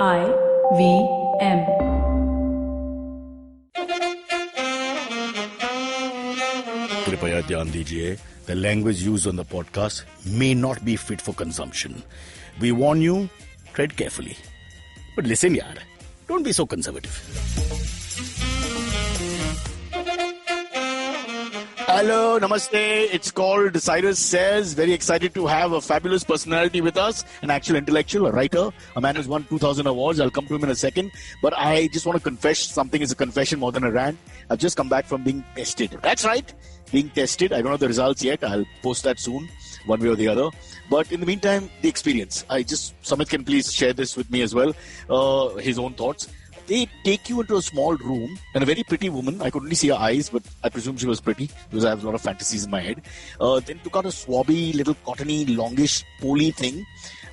IVM. कृपया ध्यान दीजिए, the language used on the podcast may not be fit for consumption. We warn you, tread carefully. But listen yaar, don't be so conservative. Hello, namaste. It's called Cyrus Says. Very excited to have a fabulous personality with us, an actual intellectual, a writer, a man who's won 2,000 awards. I'll come to him in a second. But I just want to confess something is a confession more than a rant. I've just come back from being tested. That's right, being tested. I don't know the results yet. I'll post that soon, one way or the other. But in the meantime, the experience. Samit can please share this with me as well, his own thoughts. They take you into a small room, and a very pretty woman, I could only see her eyes, but I presume she was pretty because I have a lot of fantasies in my head, then took out a swabby, little cottony, longish, poly thing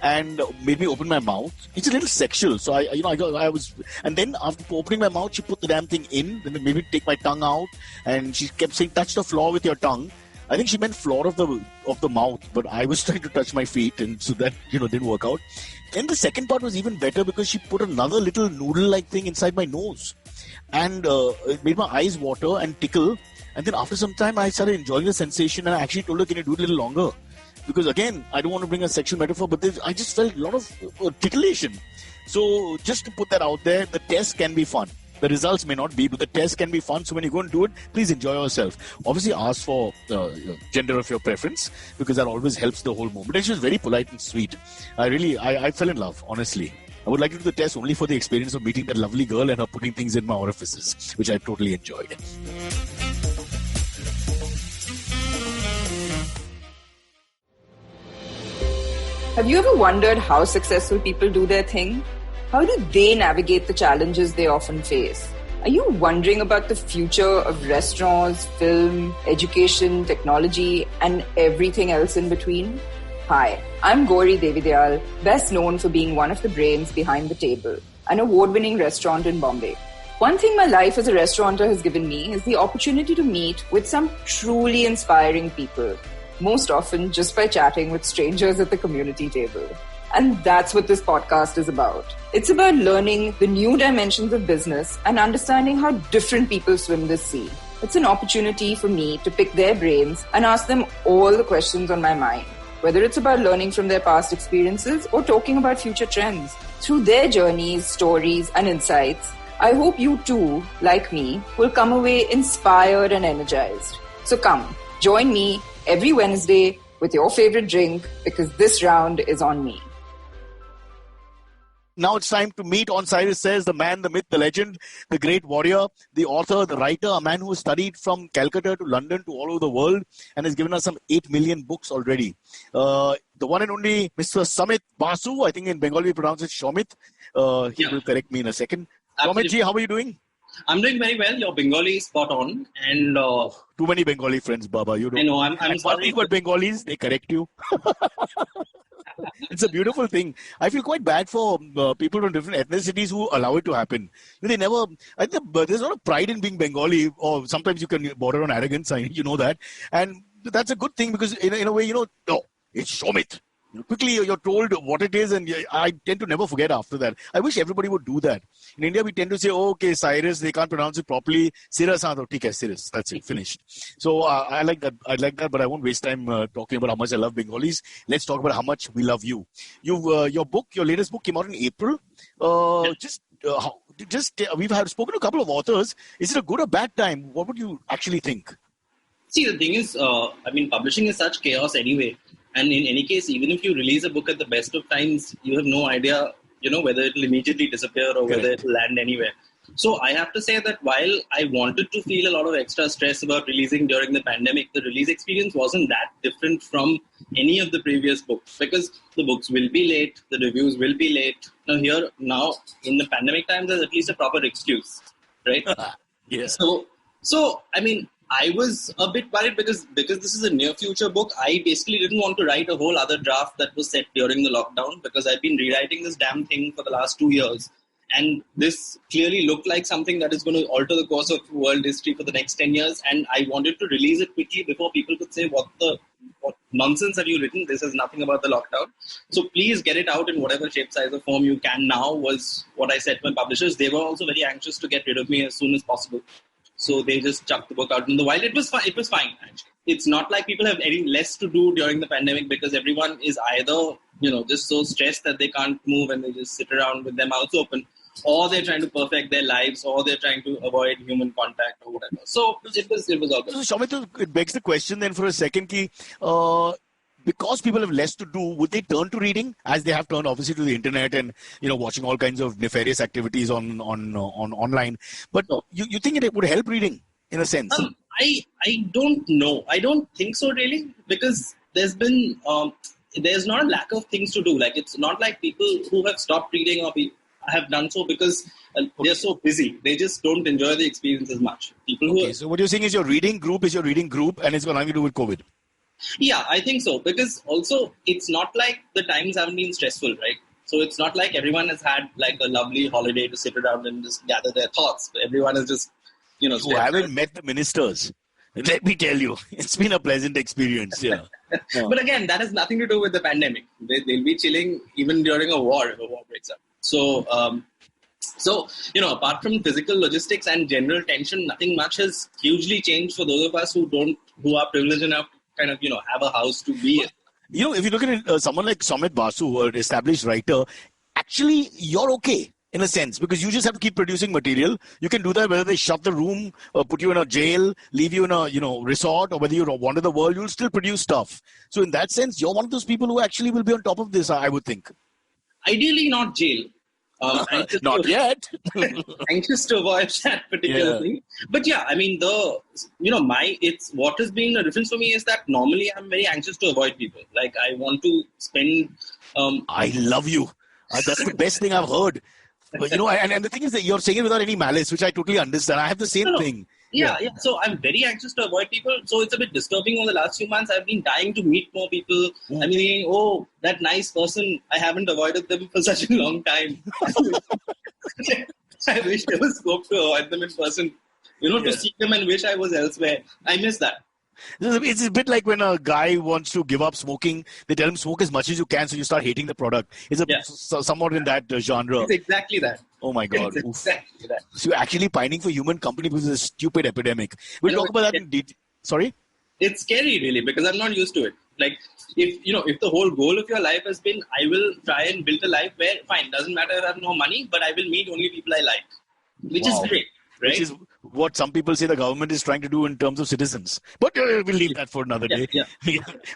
and made me open my mouth. It's a little sexual, so I was, and then after opening my mouth, she put the damn thing in, then made me take my tongue out, and she kept saying, touch the floor with your tongue. I think she meant floor of the mouth, but I was trying to touch my feet, and so that didn't work out. Then the second part was even better because she put another little noodle-like thing inside my nose, and it made my eyes water and tickle. And then after some time, I started enjoying the sensation, and I actually told her, "Can you do it a little longer?" Because again, I don't want to bring a sexual metaphor, but I just felt a lot of titillation. So just to put that out there, the test can be fun. The results may not be, but the test can be fun. So when you go and do it, please enjoy yourself. Obviously, ask for gender of your preference, because that always helps the whole moment. And she was very polite and sweet. I fell in love, honestly. I would like to do the test only for the experience of meeting that lovely girl and her putting things in my orifices, which I totally enjoyed. Have you ever wondered how successful people do their thing? How do they navigate the challenges they often face? Are you wondering about the future of restaurants, film, education, technology, and everything else in between? Hi, I'm Gauri Devidayal, best known for being one of the brains behind The Table, an award-winning restaurant in Bombay. One thing my life as a restaurateur has given me is the opportunity to meet with some truly inspiring people, most often just by chatting with strangers at the community table. And that's what this podcast is about. It's about learning the new dimensions of business and understanding how different people swim this sea. It's an opportunity for me to pick their brains and ask them all the questions on my mind, whether it's about learning from their past experiences or talking about future trends. Through their journeys, stories, and insights, I hope you too, like me, will come away inspired and energized. So come, join me every Wednesday with your favorite drink, because this round is on me. Now it's time to meet on Cyrus Says, the man, the myth, the legend, the great warrior, the author, the writer, a man who has studied from Calcutta to London to all over the world and has given us some 8 million books already. The one and only Mr. Samit Basu, I think in Bengali we pronounce it Shomit. He will correct me in a second. Shomit ji, how are you doing? I'm doing very well. Your Bengali is spot on. And too many Bengali friends, Baba. You don't. I know. I'm sorry. But Bengalis, they correct you. It's a beautiful thing. I feel quite bad for people from different ethnicities who allow it to happen. They never. I think there's a lot of pride in being Bengali, or sometimes you can border on arrogance. You know that, and that's a good thing, because in a way, no, it's Shomit. Quickly, you're told what it is, and I tend to never forget after that. I wish everybody would do that. In India, we tend to say, okay, Cyrus, they can't pronounce it properly. Cyrus, Cyrus. That's it, finished. So I like that. But I won't waste time talking about how much I love Bengalis. Let's talk about how much we love you. Your latest book came out in April. We've spoken to a couple of authors. Is it a good or bad time? What would you actually think? See, the thing is, publishing is such chaos anyway. And in any case, even if you release a book at the best of times, you have no idea, whether it will immediately disappear or whether it will land anywhere. So I have to say that while I wanted to feel a lot of extra stress about releasing during the pandemic, the release experience wasn't that different from any of the previous books, because the books will be late, the reviews will be late. Now in the pandemic times, there's at least a proper excuse, right? Yeah. So I was a bit worried because this is a near future book. I basically didn't want to write a whole other draft that was set during the lockdown, because I've been rewriting this damn thing for the last 2 years. And this clearly looked like something that is going to alter the course of world history for the next 10 years. And I wanted to release it quickly before people could say, what nonsense have you written? This is nothing about the lockdown. So please get it out in whatever shape, size or form you can now, was what I said to my publishers. They were also very anxious to get rid of me as soon as possible. So they just chucked the book out in the wild. It was fine. It was fine, actually. It's not like people have any less to do during the pandemic because everyone is either, just so stressed that they can't move and they just sit around with their mouths open, or they're trying to perfect their lives, or they're trying to avoid human contact or whatever. So it was all good. So Soumitra, it begs the question then for a second, because people have less to do, would they turn to reading as they have turned obviously to the internet and watching all kinds of nefarious activities on online? But you think it would help reading in a sense? I don't know. I don't think so really, because there's been there's not a lack of things to do. Like, it's not like people who have stopped reading or have done so because they're so busy. They just don't enjoy the experience as much. So what you're saying is your reading group and it's got nothing to do with COVID. Yeah, I think so. Because also it's not like the times haven't been stressful, right? So it's not like everyone has had like a lovely holiday to sit around and just gather their thoughts. Everyone is just, You haven't met the ministers. Let me tell you, it's been a pleasant experience. Yeah. But again, that has nothing to do with the pandemic. They'll be chilling even during a war if a war breaks up. So, apart from physical logistics and general tension, nothing much has hugely changed for those of us who are privileged enough to kind of, have a house to be in. If you look at someone like Somit Basu, an established writer, actually, you're okay in a sense because you just have to keep producing material. You can do that whether they shut the room, put you in a jail, leave you in a resort, or whether you wander the world, you'll still produce stuff. So in that sense, you're one of those people who actually will be on top of this, I would think. Ideally, not jail. Not yet. Anxious to avoid that particular thing. But yeah, I mean, what has been a difference for me is that normally I'm very anxious to avoid people. Like, I want to spend. I love you. That's the best thing I've heard. But, and the thing is that you're saying it without any malice, which I totally understand. I have the same thing. Yeah. So I'm very anxious to avoid people. So it's a bit disturbing over the last few months. I've been dying to meet more people. I mean, thinking, oh, that nice person, I haven't avoided them for such a long time. I wish there was scope to avoid them in person, to see them and wish I was elsewhere. I miss that. It's a bit like when a guy wants to give up smoking, they tell him smoke as much as you can, so you start hating the product. It's somewhat in that genre. It's exactly that. Oh my God. It's exactly that. So you're actually pining for human company because it's a stupid epidemic. We'll talk about that in detail. Sorry? It's scary really because I'm not used to it. Like, if the whole goal of your life has been, I will try and build a life where, fine, doesn't matter if I have no money, but I will meet only people I like. Which is great. Right? Which is what some people say the government is trying to do in terms of citizens. But we'll leave that for another day. Yeah.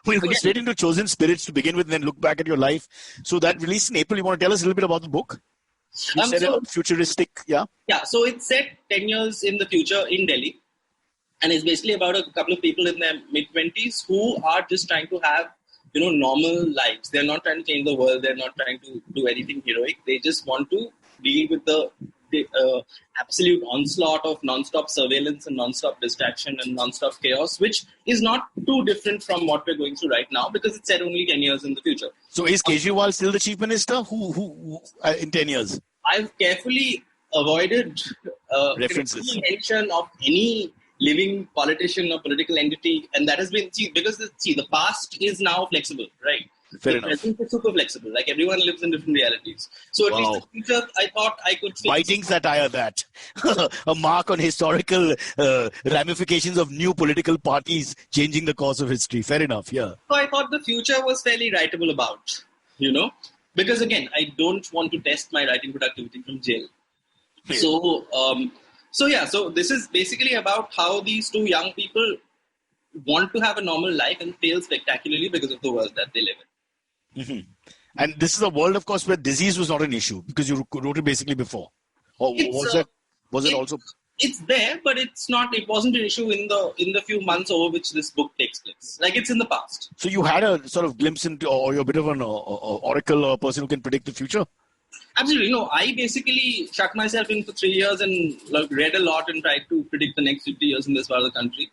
We'll go straight into Chosen Spirits to begin with and then look back at your life. So that released in April. You want to tell us a little bit about the book? You said it futuristic, yeah? Yeah, so it's set 10 years in the future in Delhi. And it's basically about a couple of people in their mid-20s who are just trying to have, normal lives. They're not trying to change the world. They're not trying to do anything heroic. They just want to deal with the absolute onslaught of non-stop surveillance and non-stop distraction and non-stop chaos, which is not too different from what we're going through right now because it's set only 10 years in the future. So is Kejriwal still the chief minister? Who in 10 years? I've carefully avoided references, mention of any living politician or political entity, and that has been because the past is now flexible, right? Fair enough. Present is super flexible. Like, everyone lives in different realities. So at least the future, I thought I could fix. Biting satire, that. A mark on historical ramifications of new political parties changing the course of history. Fair enough, yeah. So I thought the future was fairly writable about, Because again, I don't want to test my writing productivity from jail. Yeah. So this is basically about how these two young people want to have a normal life and fail spectacularly because of the world that they live in. Mm-hmm. And this is a world, of course, where disease was not an issue because you wrote it basically before. Or was it also? It's there, but it's not. It wasn't an issue in the few months over which this book takes place. Like, it's in the past. So you had a sort of glimpse into, or you're a bit of an oracle or a person who can predict the future? Absolutely. No, I basically shut myself in for 3 years and read a lot and tried to predict the next 50 years in this part of the country,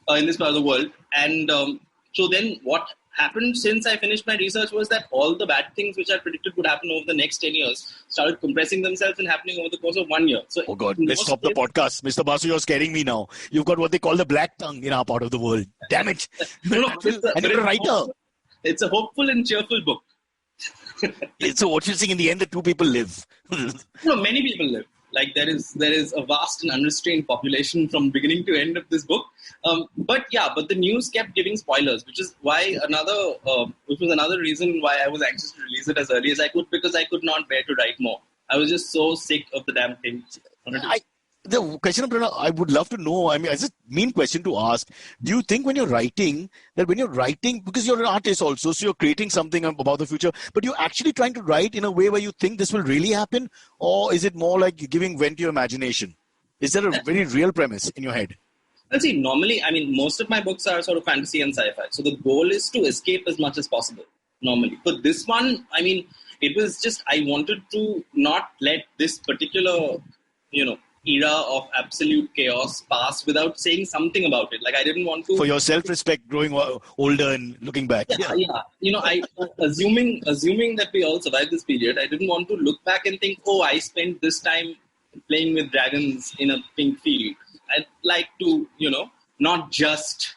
in this part of the world. And so then what happened since I finished my research was that all the bad things which I predicted would happen over the next 10 years started compressing themselves and happening over the course of 1 year. So, oh God, let's stop the podcast. Mr. Basu, you're scaring me now. You've got what they call the black tongue in our part of the world. Damn it. And you're a writer. It's a hopeful and cheerful book. So what you're saying, in the end, the two people live. No, many people live. Like there is a vast and unrestrained population from beginning to end of this book. But the news kept giving spoilers, which is why which was another reason why I was anxious to release it as early as I could, because I could not bear to write more. I was just so sick of the damn thing. The question, I would love to know, it's a mean question to ask. Do you think when you're writing, because you're an artist also, so you're creating something about the future, but you're actually trying to write in a way where you think this will really happen? Or is it more like you're giving vent to your imagination? Is there a very real premise in your head? Well, see, normally, most of my books are sort of fantasy and sci-fi. So the goal is to escape as much as possible, normally. But this one, it was just, I wanted to not let this particular, era of absolute chaos pass without saying something about it. Like, I didn't want to... For your self-respect, growing older and looking back. Yeah. Assuming that we all survived this period, I didn't want to look back and think, I spent this time playing with dragons in a pink field. I'd like to, not just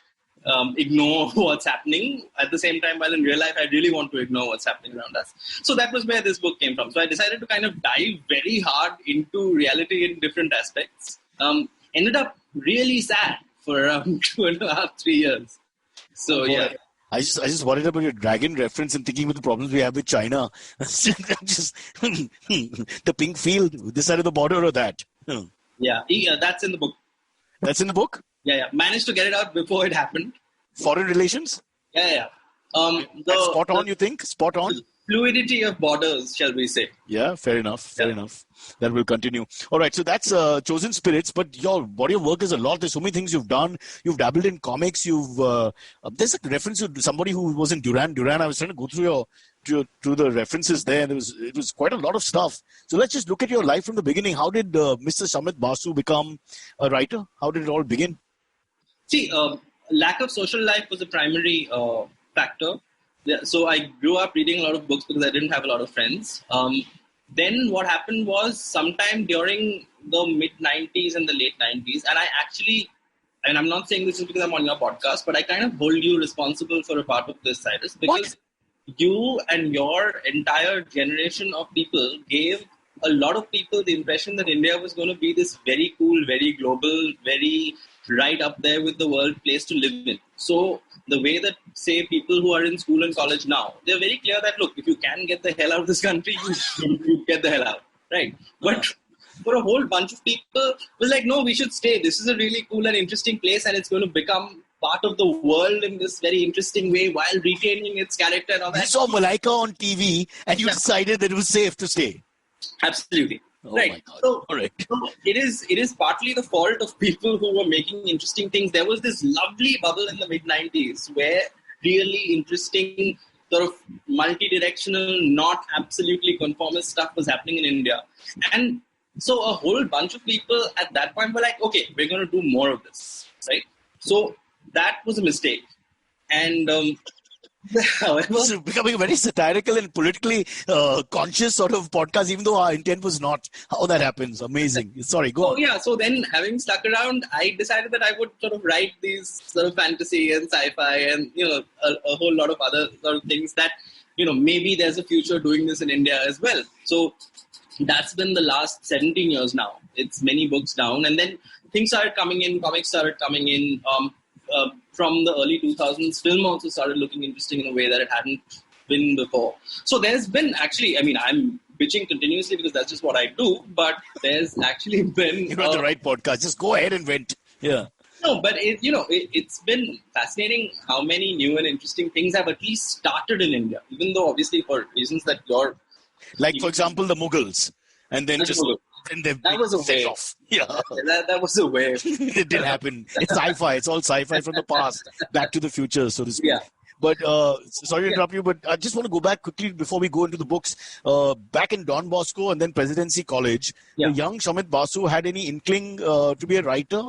ignore what's happening. At the same time, while in real life, I really want to ignore what's happening around us. So that was where this book came from. So I decided to kind of dive very hard into reality in different aspects. Ended up really sad for around 2.5, 3 years. So, yeah. I just worried about your dragon reference and thinking about the problems we have with China. Just the pink field, this side of the border or that. Yeah, that's in the book. That's in the book? Yeah. Managed to get it out before it happened. Foreign relations? Yeah. That's spot on, you think? Spot on? Fluidity of borders, shall we say. Yeah, fair enough. That will continue. All right, so that's Chosen Spirits, but your body of work is a lot. There's so many things you've done. You've dabbled in comics. There's a reference to somebody who was in Duran Duran. I was trying to go through the references there. And it was quite a lot of stuff. So let's just look at your life from the beginning. How did Mr. Samit Basu become a writer? How did it all begin? See, lack of social life was a primary factor. Yeah, so I grew up reading a lot of books because I didn't have a lot of friends. Then what happened was sometime during the mid-90s and the late 90s, and I'm not saying this is because I'm on your podcast, but I kind of hold you responsible for a part of this, Cyrus, because you and your entire generation of people gave a lot of people the impression that India was going to be this very cool, very global, very right up there with the world place to live in. So the way that, say, people who are in school and college now, they're very clear that, look, if you can get the hell out of this country, you get the hell out, right? But for a whole bunch of people, it was like, no, we should stay. This is a really cool and interesting place, and it's going to become part of the world in this very interesting way while retaining its character and all that. You saw Malaika on TV, and you decided that it was safe to stay. Absolutely. Right. So it is partly the fault of people who were making interesting things. There was this lovely bubble in the mid-90s where really interesting sort of multi-directional, not absolutely conformist stuff was happening in India. And so a whole bunch of people at that point were like, okay, we're going to do more of this, right? So that was a mistake. And however, this is becoming a very satirical and politically conscious sort of podcast, even though our intent was not. How that happens. Amazing. Sorry, go on. Yeah, so then having stuck around, I decided that I would sort of write these sort of fantasy and sci-fi and, a whole lot of other sort of things that, maybe there's a future doing this in India as well. So that's been the last 17 years now. It's many books down. And then things started coming in, comics started coming in. From the early 2000s, film also started looking interesting in a way that it hadn't been before. So there's been actually, I'm bitching continuously because that's just what I do, but there's actually been... You're on the right podcast. Just go ahead and vent. Yeah. No, but it's been fascinating how many new and interesting things have at least started in India, even though obviously for reasons that you're... Like, for example, the Mughals. And then just... And that was a wave. Off. Yeah. That was a wave. It did happen. It's sci-fi. It's all sci-fi from the past, back to the future, so to speak. Yeah. But sorry to interrupt you, but I just want to go back quickly before we go into the books. Back in Don Bosco and then Presidency College, the young Samit Basu had any inkling to be a writer?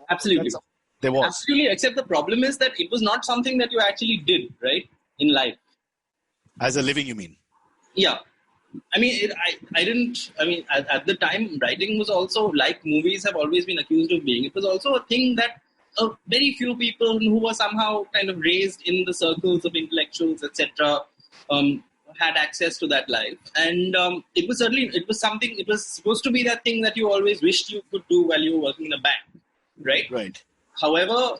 Absolutely. There was. Absolutely, except the problem is that it was not something that you actually did, right? in life. As a living, you mean? Yeah. I mean, I didn't, I mean, at the time, writing was also, like movies have always been accused of being, it was also a thing that very few people who were somehow kind of raised in the circles of intellectuals, etc., had access to that life. And it was something, it was supposed to be that thing that you always wished you could do while you were working in a bank, right? Right. However,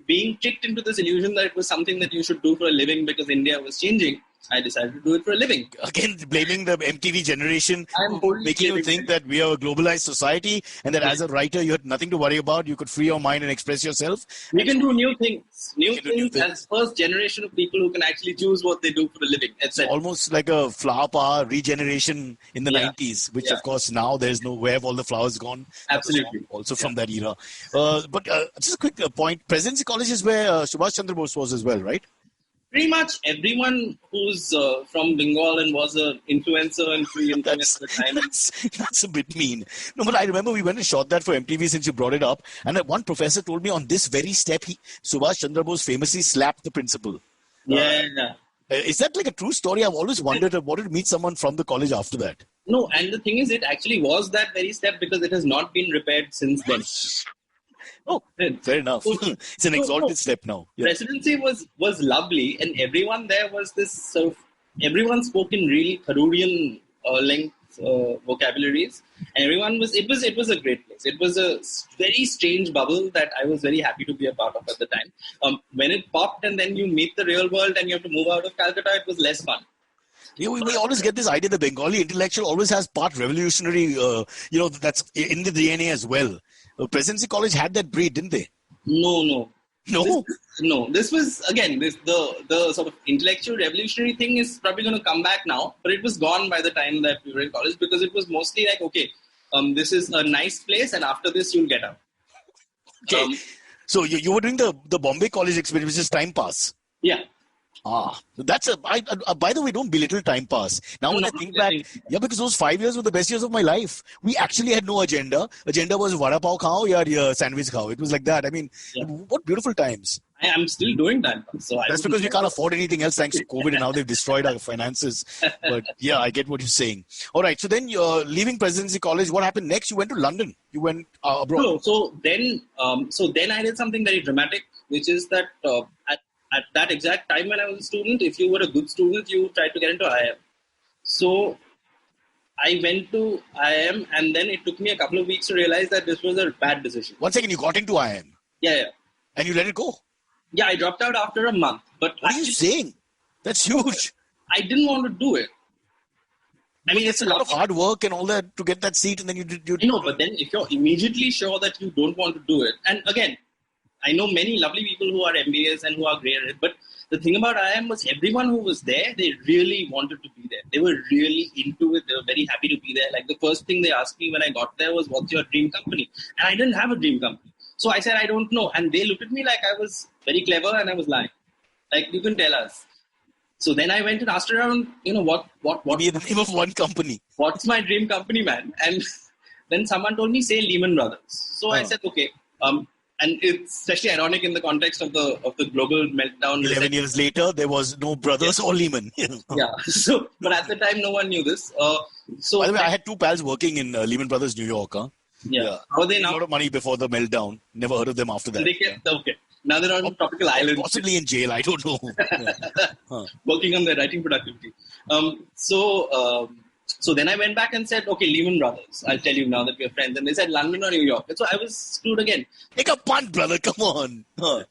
being tricked into this illusion that it was something that you should do for a living because India was changing, I decided to do it for a living. Again, blaming the MTV generation, I'm wholly making you think that we are a globalized society and that as a writer, you had nothing to worry about. You could free your mind and express yourself. We can do new things. New things as first generation of people who can actually choose what they do for a living, etc. Almost like a flower power regeneration in the 90s, which of course now there's no, where have all the flowers gone? Absolutely. Also from that era. But just a quick point. Presidency College is where Subhash Chandra Bose was as well, right? Pretty much everyone who's from Bengal and was an influencer and free influencer at the time. That's a bit mean. No, but I remember we went and shot that for MTV since you brought it up. And one professor told me on this very step, Subhash Chandra Bose famously slapped the principal. Yeah. Is that like a true story? I've always wondered, I wanted to meet someone from the college after that. No, and the thing is, it actually was that very step because it has not been repaired since then. Oh, fair enough. It's an exalted step now. Yeah. Presidency was lovely, and everyone there was this sort of, everyone spoke in really Tharurian length vocabularies, and everyone was, it was a great place. It was a very strange bubble that I was very happy to be a part of at the time. When it popped and then you meet the real world and you have to move out of Calcutta, it was less fun. We always get this idea the Bengali intellectual always has part revolutionary, that's in the DNA as well. Presidency College had that breed, didn't they? No. This was, again, the sort of intellectual revolutionary thing is probably going to come back now, but it was gone by the time that we were in college because it was mostly like, okay, this is a nice place and after this you'll get out. Okay. So you were doing the Bombay College experience, which is time pass. Yeah. That's by the way, don't belittle time pass. Now when I think back, because those 5 years were the best years of my life. We actually had no agenda. Agenda was vada pav khao ya sandwich khao. It was like that. I mean, what beautiful times. I am still doing time pass. So that's because we can't afford anything else thanks to COVID and now they've destroyed our finances. But yeah, I get what you're saying. All right. So then you're leaving Presidency College. What happened next? You went to London. You went abroad. No, so then I did something very dramatic, which is that at that exact time when I was a student, if you were a good student, you tried to get into IIM. So I went to IIM and then it took me a couple of weeks to realize that this was a bad decision. 1 second, you got into IIM? Yeah. And you let it go? Yeah, I dropped out after a month. But what are you saying? That's huge. I didn't want to do it. I mean, it's a lot of hard work and all that to get that seat and then you know, but then if you're immediately sure that you don't want to do it, and again, I know many lovely people who are MBAs and who are great at it, but the thing about IIM was everyone who was there, they really wanted to be there. They were really into it. They were very happy to be there. Like the first thing they asked me when I got there was, what's your dream company? And I didn't have a dream company. So I said, I don't know. And they looked at me like I was very clever and I was lying. Like, you can tell us. So then I went and asked around, what be the name of one company. What's my dream company, man? And then someone told me, say Lehman Brothers. So I said, okay. And it's especially ironic in the context of the global meltdown. 11 years later, there was no Brothers or Lehman. Yeah. So, but at the time, no one knew this. By the way, I had two pals working in Lehman Brothers, New York. Yeah. How are they now? A lot of money before the meltdown. Never heard of them after that. Okay. Now they're on tropical islands. Possibly in jail. I don't know. Working on their writing productivity. So then I went back and said, okay, Lehman Brothers. I'll tell you now that we're friends. And they said London or New York. And so I was screwed again. Take a punt, brother. Come on. I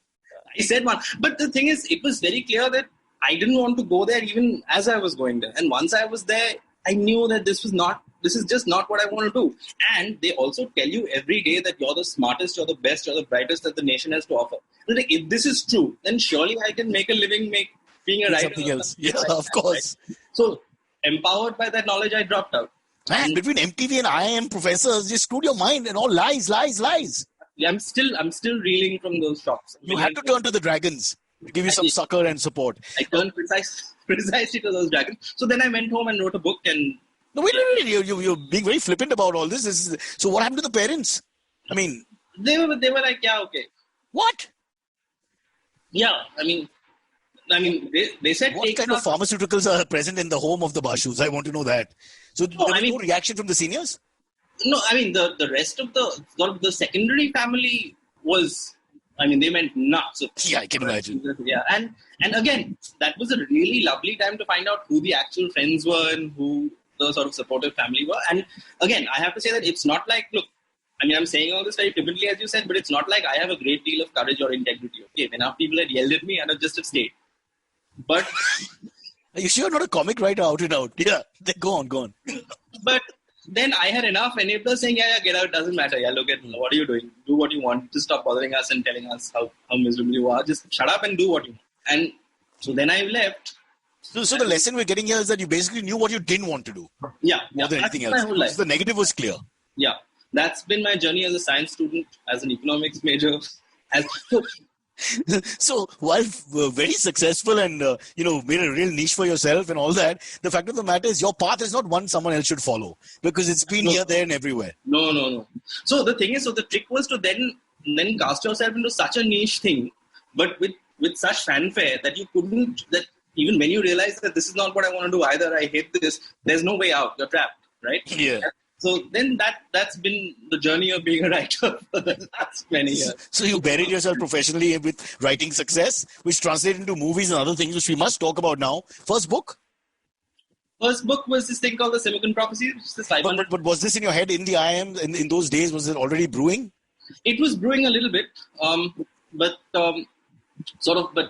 said one. But the thing is, it was very clear that I didn't want to go there even as I was going there. And once I was there, I knew that this is just not what I want to do. And they also tell you every day that you're the smartest, you're the best, you're the brightest that the nation has to offer. Like, if this is true, then surely I can make a living being a writer. Something else. Yeah, of course. Right? So, empowered by that knowledge, I dropped out. Man, between MTV and IIM professors, just screwed your mind and all lies. Yeah, I'm still reeling from those shocks. You had to turn to the dragons to give you some succor and support. I turned precisely to those dragons. So then I went home and wrote a book and... No, wait. You're being very flippant about all this. So what happened to the parents? I mean... They were like, yeah, okay. What? Yeah, I mean... I mean, they said What kind of pharmaceuticals are present in the home of the Bashus? I want to know that. So there was no reaction from the seniors? No, I mean, the rest of the secondary family was, I mean, they went nuts. Yeah, I can imagine. Yeah, and again, that was a really lovely time to find out who the actual friends were and who the sort of supportive family were. And again, I have to say that it's not like, look, I mean, I'm saying all this very flippantly, as you said, but it's not like I have a great deal of courage or integrity. Okay, if enough people had yelled at me, I'd have just stayed. But are you sure you're not a comic writer out and out? Yeah, go on. But then I had enough enablers saying, yeah, get out, doesn't matter. Yeah, look at what are you doing? Do what you want. Just stop bothering us and telling us how miserable you are. Just shut up and do what you want. And so then I left. So the lesson we're getting here is that you basically knew what you didn't want to do. Yeah. More than anything else. My whole life. So the negative was clear. Yeah. That's been my journey as a science student, as an economics major. So while very successful and made a real niche for yourself and all that, the fact of the matter is your path is not one someone else should follow, because it's been here, there, and everywhere. No. So the thing is, the trick was to then cast yourself into such a niche thing, but with such fanfare that you couldn't. That even when you realize that this is not what I want to do either, I hate this. There's no way out. You're trapped, right? Yeah. So then that's been the journey of being a writer for the last many years. So you buried yourself professionally with writing success, which translated into movies and other things, which we must talk about now. First book was this thing called the Silicon Prophecy. Which is the 500. But was this in your head in the IIM in those days? Was it already brewing? It was brewing a little bit, but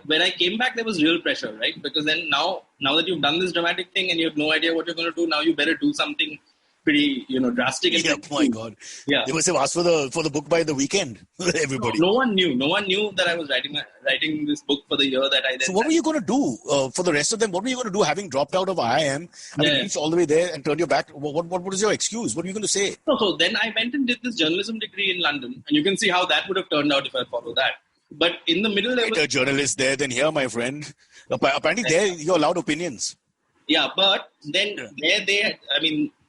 when I came back, there was real pressure, right? Because then now that you've done this dramatic thing and you have no idea what you're going to do, now you better do something pretty, drastic. Yeah, my God. Yeah. They must have asked for the book by the weekend. Everybody. No one knew that I was writing this book for the year that I then. So what were you going to do for the rest of them? What were you going to do having dropped out of IIM? Reached all the way there and turned your back. What was your excuse? What were you going to say? So then I went and did this journalism degree in London, and you can see how that would have turned out if I followed that. But in the middle, there was a journalist there. Then here, my friend. Apparently, there you're allowed opinions. Yeah, but then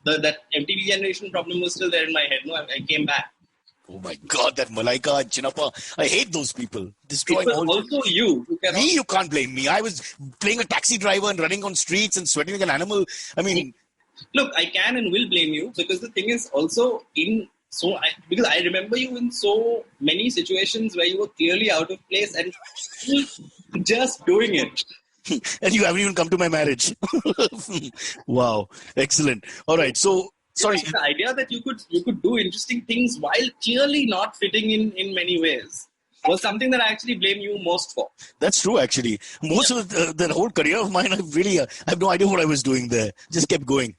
that MTV generation problem was still there in my head. No, I came back. Oh my God, that Malaika and Chinnappa. I hate those people. Destroying all. Also you. Me, you can't blame me. I was playing a taxi driver and running on streets and sweating like an animal. I mean... Look, I can and will blame you, because the thing is also because I remember you in so many situations where you were clearly out of place and just doing it. And you haven't even come to my marriage. Wow. Excellent. All right. So, sorry. The idea that you could do interesting things while clearly not fitting in many ways was something that I actually blame you most for. That's true, actually. Most of the whole career of mine, I have no idea what I was doing there. Just kept going.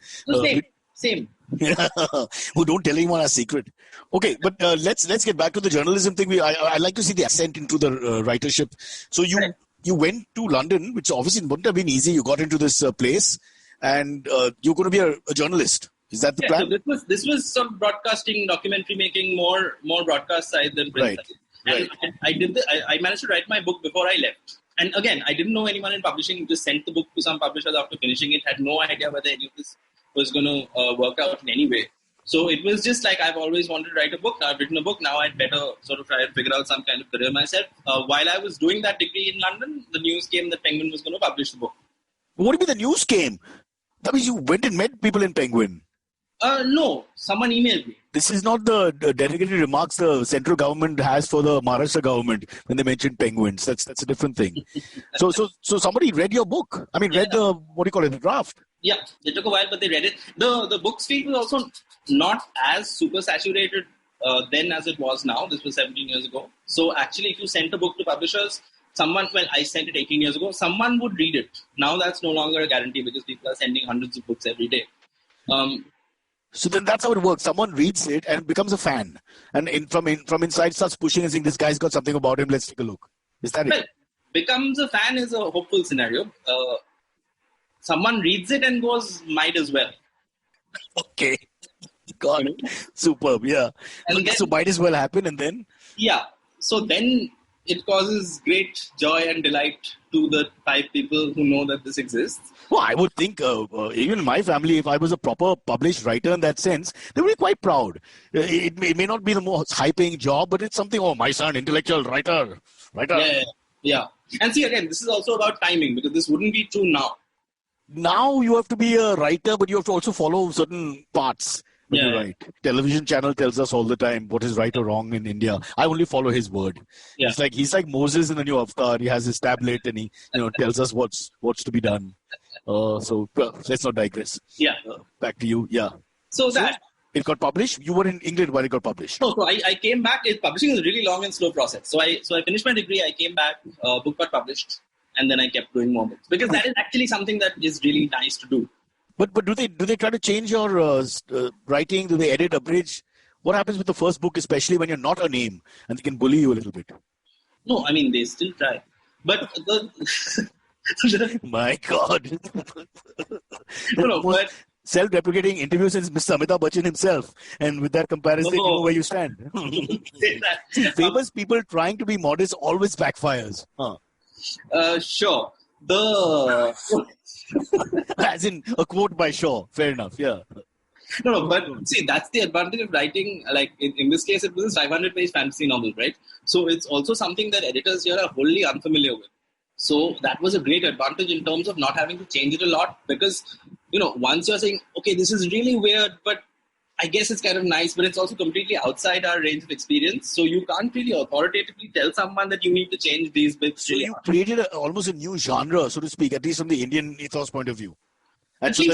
Same. Well, don't tell anyone our secret. Okay, but let's get back to the journalism thing. I like to see the ascent into the writership. So you went to London, which obviously wouldn't have been easy. You got into this place, and you're going to be a journalist. Is that the plan? So this was some broadcasting, documentary making, more broadcast side than print side. And I managed to write my book before I left. And again, I didn't know anyone in publishing. Just sent the book to some publishers after finishing it. Had no idea whether any of this was going to work out in any way. So it was just like, I've always wanted to write a book. I've written a book. Now I'd better sort of try and figure out some kind of career myself. While I was doing that degree in London, the news came that Penguin was going to publish the book. What do you mean the news came? That means you went and met people in Penguin. No, someone emailed me. This is not the dedicated remarks the central government has for the Maharashtra government when they mention penguins. That's a different thing. So somebody read your book. I mean, read the, what do you call it, the draft? Yeah, it took a while, but they read it. The book's field was also not as super saturated then as it was now. This was 17 years ago. So actually, if you sent a book to publishers, I sent it 18 years ago, someone would read it. Now that's no longer a guarantee because people are sending hundreds of books every day. So then that's how it works. Someone reads it and becomes a fan. And from inside starts pushing and saying, this guy's got something about him, let's take a look. Is that it? Becomes a fan is a hopeful scenario. Someone reads it and goes, might as well. Okay. God, superb, yeah. And so might as well happen and then? Yeah. So then it causes great joy and delight to the 5 people who know that this exists. Well, I would think, even in my family, if I was a proper published writer in that sense, they would be quite proud. It may not be the most high-paying job, but it's something, my son, intellectual writer. Yeah. And see, again, this is also about timing, because this wouldn't be true now. Now you have to be a writer, but you have to also follow certain parts when you write. Television channel tells us all the time what is right or wrong in India. I only follow his word. Yeah. He's like Moses in the new Avatar. He has his tablet and he tells us what's to be done. So let's not digress. Yeah. Back to you. Yeah. So it got published. You were in England when it got published. No, so I came back. Publishing is a really long and slow process. So I finished my degree. I came back. Book got published, and then I kept doing more books, because that is actually something that is really nice to do. But do they try to change your writing? Do they edit, abridge? What happens with the first book, especially when you're not a name and they can bully you a little bit? No, I mean, they still try. But my God. but Self-deprecating interview since Mr. Amitabh Bachchan himself. And with that comparison, you know where you stand. Famous people trying to be modest always backfires. Sure. As in a quote by Shaw. Fair enough, yeah. No, but see, that's the advantage of writing. Like in this case, it was a 500-page fantasy novel, right? So it's also something that editors here are wholly unfamiliar with. So that was a great advantage in terms of not having to change it a lot, because, once you're saying, okay, this is really weird, but I guess it's kind of nice, but it's also completely outside our range of experience. So you can't really authoritatively tell someone that you need to change these bits. So you created almost a new genre, so to speak, at least from the Indian ethos point of view. And so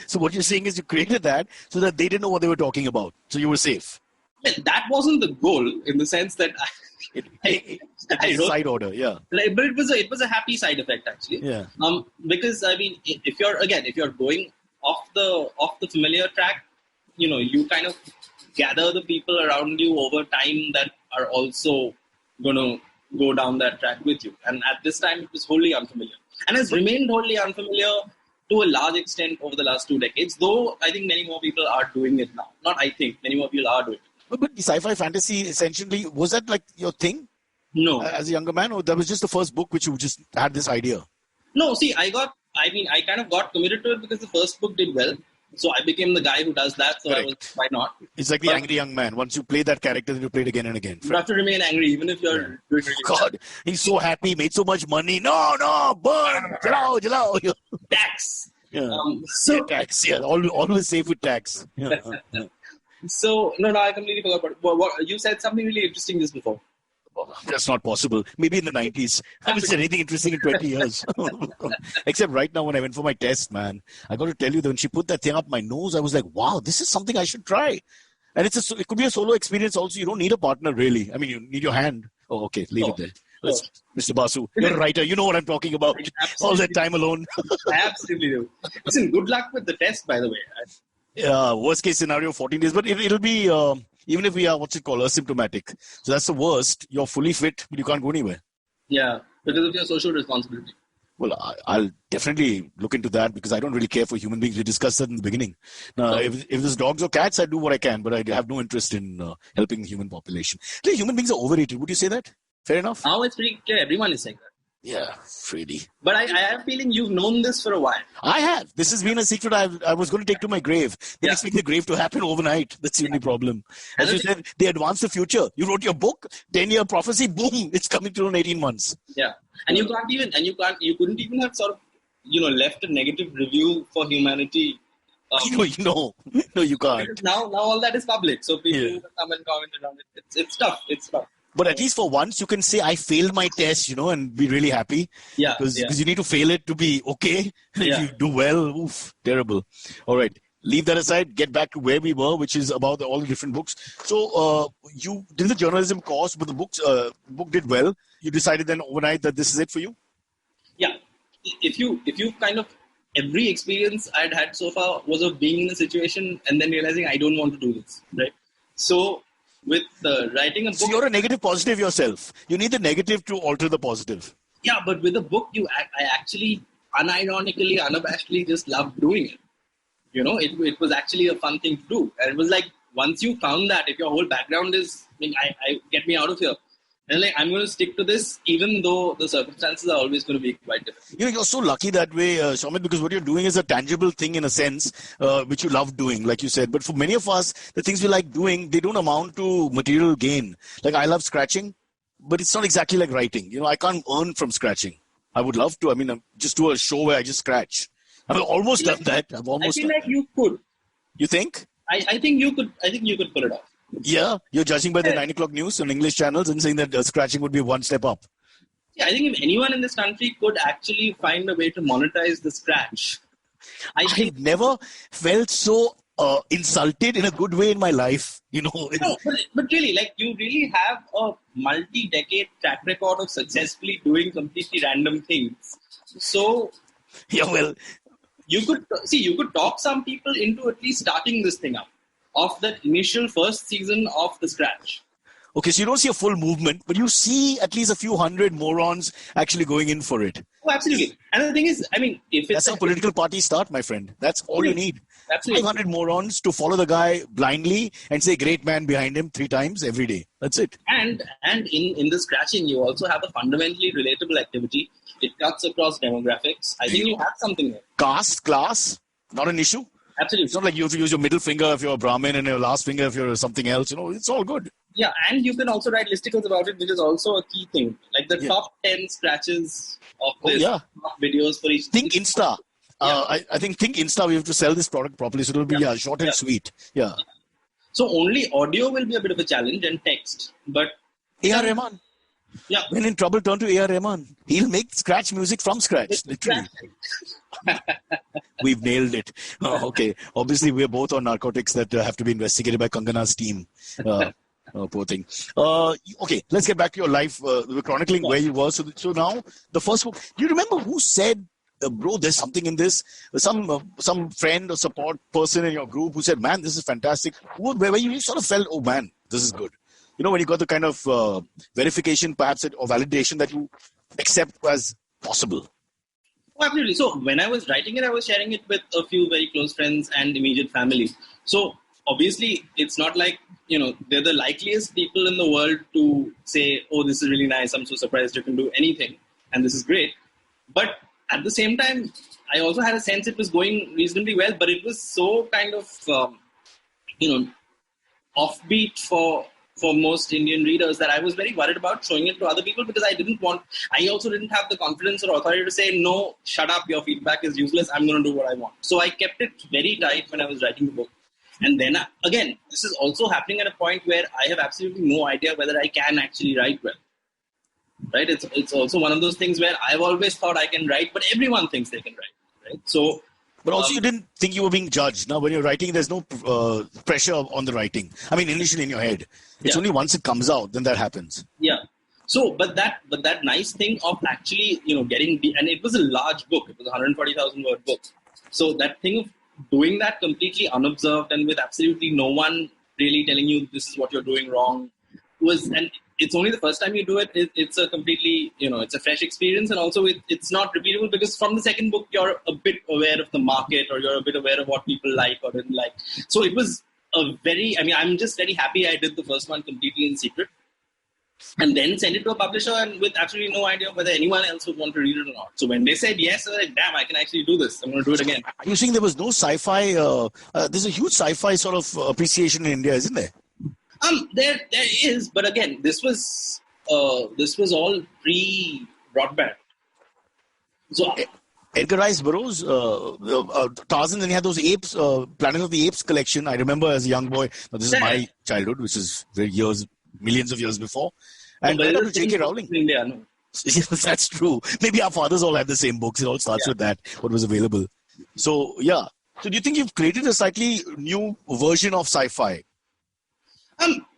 so what you're saying is you created that so that they didn't know what they were talking about. So you were safe. Well, that wasn't the goal, in the sense that I wrote side order, yeah. But it was a happy side effect, actually. Yeah. Because I mean, if you're going off the familiar track, you kind of gather the people around you over time that are also going to go down that track with you. And at this time, it was wholly unfamiliar, and has remained wholly unfamiliar to a large extent over the last 2 decades. Though I think many more people are doing it now. Not I think many more people are doing it. But the sci-fi fantasy, essentially, was that like your thing? No. As a younger man, or that was just the first book which you just had this idea? No, see, I kind of got committed to it because the first book did well. So I became the guy who does that. So Correct. why not? It's like the angry young man. Once you play that character, then you play it again and again. You have to remain angry, even if you're doing really God, he's so happy, made so much money. No, burn, jalao. Tax. Yeah. Tax, yeah. Always safe with tax. Yeah. So, no, I completely forgot. What you said something really interesting just before. That's not possible. Maybe in the 90s. I haven't said anything interesting in 20 years. Except right now when I went for my test, man. I got to tell you that when she put that thing up my nose, I was like, wow, this is something I should try. And it could be a solo experience also. You don't need a partner, really. I mean, you need your hand. Oh, okay. Leave it there. Mr. Basu, you're a writer. You know what I'm talking about. All that time alone. I absolutely do. Listen, good luck with the test, by the way. Worst case scenario, 14 days. But it'll be, even if we are, asymptomatic. So that's the worst. You're fully fit, but you can't go anywhere. Yeah, because of your social responsibility. Well, I'll definitely look into that because I don't really care for human beings. We discussed that in the beginning. Now, if there's dogs or cats, I do what I can, but I have no interest in helping the human population. Human beings are overrated. Would you say that? Fair enough? Now it's pretty clear. Everyone is saying that. Yeah, really. But I have a feeling you've known this for a while. I have. This has been a secret I was going to take to my grave. They expect the grave to happen overnight. That's the only problem. As you said, they advance the future. You wrote your book, 10-year prophecy, boom, it's coming through in 18 months. Yeah. And you couldn't even have sort of, left a negative review for humanity. No, you can't. Because now all that is public. So people come and comment around it. It's tough. It's tough. But at least for once, you can say, I failed my test, and be really happy. Yeah. Because you need to fail it to be okay. If you do well, oof, terrible. All right. Leave that aside. Get back to where we were, which is about all the different books. So you did the journalism course, but the book did well. You decided then overnight that this is it for you? Yeah. If you kind of, every experience I'd had so far was of being in a situation and then realizing I don't want to do this. Right. So with writing a book... So you're a negative positive yourself. You need the negative to alter the positive. Yeah, but with a book, I actually unironically, unabashedly just loved doing it. It was actually a fun thing to do. And it was like, once you found that, if your whole background is, I get me out of here. And I'm going to stick to this, even though the circumstances are always going to be quite different. You're so lucky that way, Soumit, because what you're doing is a tangible thing in a sense, which you love doing, like you said. But for many of us, the things we like doing, they don't amount to material gain. Like I love scratching. but it's not exactly like writing. I can't earn from scratching. I would love to. Just do a show where I just scratch. I've almost done that. I feel like you could. You think? I think you could. I think you could pull it off. Yeah, you're judging by the 9 o'clock news on English channels and saying that scratching would be one step up. Yeah, I think if anyone in this country could actually find a way to monetize the scratch, I've never felt so insulted in a good way in my life. No, but really, like, you really have a multi-decade track record of successfully doing completely random things. So, yeah, well, you could talk some people into at least starting this thing up of that initial first season of the scratch. Okay, so you don't see a full movement, but you see at least a few hundred morons actually going in for it. Oh, absolutely. And the thing is, if it's... That's how political parties start, my friend. That's all you need. Absolutely. 500 morons to follow the guy blindly and say great man behind him 3 times every day. That's it. And in the scratching, you also have a fundamentally relatable activity. It cuts across demographics. I think you have something there. Caste, class, not an issue. Absolutely. It's not like you have to use your middle finger if you're a Brahmin and your last finger if you're something else. It's all good. Yeah, and you can also write listicles about it, which is also a key thing. Like the top 10 scratches of this videos for each. Think Insta. I think Insta, we have to sell this product properly, so it'll be short and sweet. Yeah. So only audio will be a bit of a challenge and text, but A.R. Rahman. Yeah. When in trouble, turn to A.R. Rahman. He'll make scratch music from scratch, literally. We've nailed it. Okay. Obviously, we're both on narcotics that have to be investigated by Kangana's team. Poor thing. Okay, let's get back to your life. We're chronicling where you were. So now, the first book. Do you remember who said, bro, there's something in this? Some friend or support person in your group who said, man, this is fantastic. Where you sort of felt, oh man, this is good. When you got the kind of verification, perhaps, or validation that you accept as possible. Oh, absolutely. So when I was writing it, I was sharing it with a few very close friends and immediate family. So obviously, it's not like, they're the likeliest people in the world to say, oh, this is really nice. I'm so surprised you can do anything. And this is great. But at the same time, I also had a sense it was going reasonably well, but it was so kind of, offbeat for most Indian readers that I was very worried about showing it to other people because I also didn't have the confidence or authority to say, no, shut up, your feedback is useless, I'm going to do what I want. So I kept it very tight when I was writing the book. And then, again, this is also happening at a point where I have absolutely no idea whether I can actually write well. Right? It's also one of those things where I've always thought I can write, but everyone thinks they can write. Right? So, but also you didn't think you were being judged. Now, when you're writing, there's no pressure on the writing. Initially in your head. It's only once it comes out, then that happens. Yeah. So, but that nice thing of actually, getting and it was a large book. It was a 140,000 word book. So that thing of doing that completely unobserved and with absolutely no one really telling you this is what you're doing wrong and it's only the first time you do it. It's a completely, it's a fresh experience, and also it's not repeatable because from the second book you're a bit aware of the market or you're a bit aware of what people like or didn't like. So it was I'm just very happy I did the first one completely in secret and then send it to a publisher and with absolutely no idea whether anyone else would want to read it or not. So when they said yes, I was like, damn, I can actually do this. I'm going to do it again. Are you saying there was no sci-fi? There's a huge sci-fi sort of appreciation in India, isn't there? There is, but again, this was all pre-broadband. So Edgar Rice Burroughs, Tarzan, and he had those apes, Planet of the Apes collection. I remember as a young boy. Now, this is my childhood, which is millions of years before. And J.K. Rowling. India, no. Yes, that's true. Maybe our fathers all had the same books. It all starts with that, what was available. So, yeah. So do you think you've created a slightly new version of sci-fi?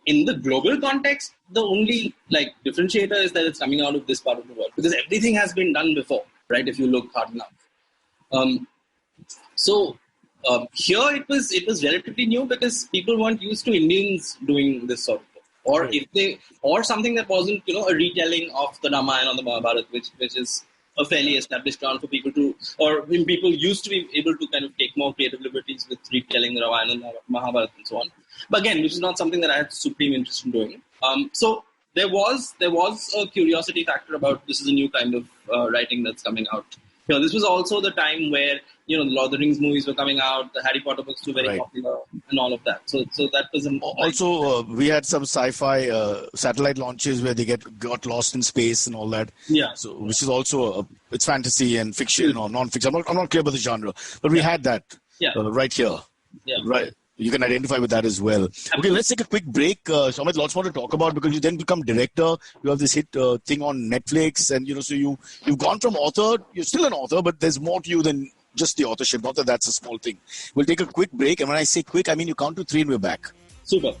In the global context, the only differentiator is that it's coming out of this part of the world because everything has been done before, right? If you look hard enough. Here it was relatively new because people weren't used to Indians doing this sort of thing, or something that wasn't a retelling of the Ramayana or the Mahabharata, which is a fairly established ground for people to, or when people used to be able to kind of take more creative liberties with retelling the Ramayana and Mahabharata and so on. But again, which is not something that I had supreme interest in doing. So there was a curiosity factor about this is a new kind of writing that's coming out. This was also the time where the Lord of the Rings movies were coming out, the Harry Potter books were very popular, and all of that. So that was also we had some sci-fi satellite launches where they got lost in space and all that. Yeah. So which is also it's fantasy and fiction or non-fiction. I'm not clear about the genre, but we had that right here. Yeah. Right. You can identify with that as well. Absolutely. Okay, let's take a quick break. Sumit, lots more to talk about because you then become director. You have this hit thing on Netflix, and so you've gone from author. You're still an author, but there's more to you than just the authorship. Not that that's a small thing. We'll take a quick break, and when I say quick, I mean you count to 3 and we're back. Super.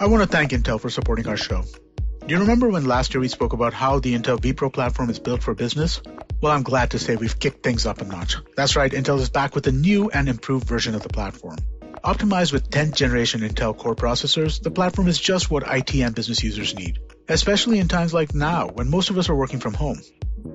I want to thank Intel for supporting our show. Do you remember when last year we spoke about how the Intel vPro platform is built for business? Well, I'm glad to say we've kicked things up a notch. That's right, Intel is back with a new and improved version of the platform. Optimized with 10th generation Intel Core processors, the platform is just what IT and business users need, especially in times like now when most of us are working from home.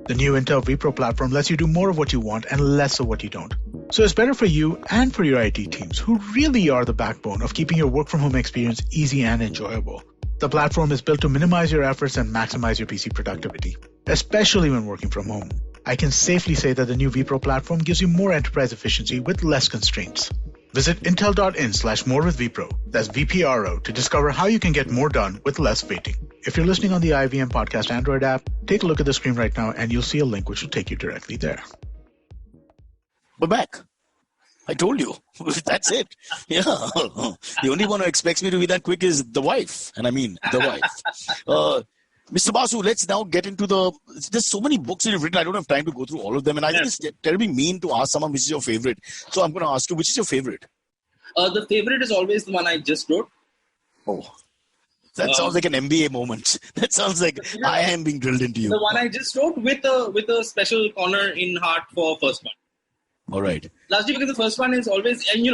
The new Intel vPro platform lets you do more of what you want and less of what you don't. So it's better for you and for your IT teams, who really are the backbone of keeping your work from home experience easy and enjoyable. The platform is built to minimize your efforts and maximize your PC productivity, especially when working from home. I can safely say that the new vPro platform gives you more enterprise efficiency with less constraints. Visit intel.in/more with vPro, that's VPRO, to discover how you can get more done with less waiting. If you're listening on the IVM Podcast Android app, take a look at the screen right now and you'll see a link which will take you directly there. We're back. I told you. That's it. Yeah. The only one who expects me to be that quick is the wife. And I mean the wife. Mr. Basu, let's now get into there's so many books that you've written. I don't have time to go through all of them. And I think it's terribly mean to ask someone which is your favorite. So I'm going to ask you, which is your favorite? The favorite is always the one I just wrote. Oh. That sounds like an MBA moment. That sounds like I am being drilled into you. The one I just wrote with a special corner in heart for first one. All right. Largely because the first one is always, and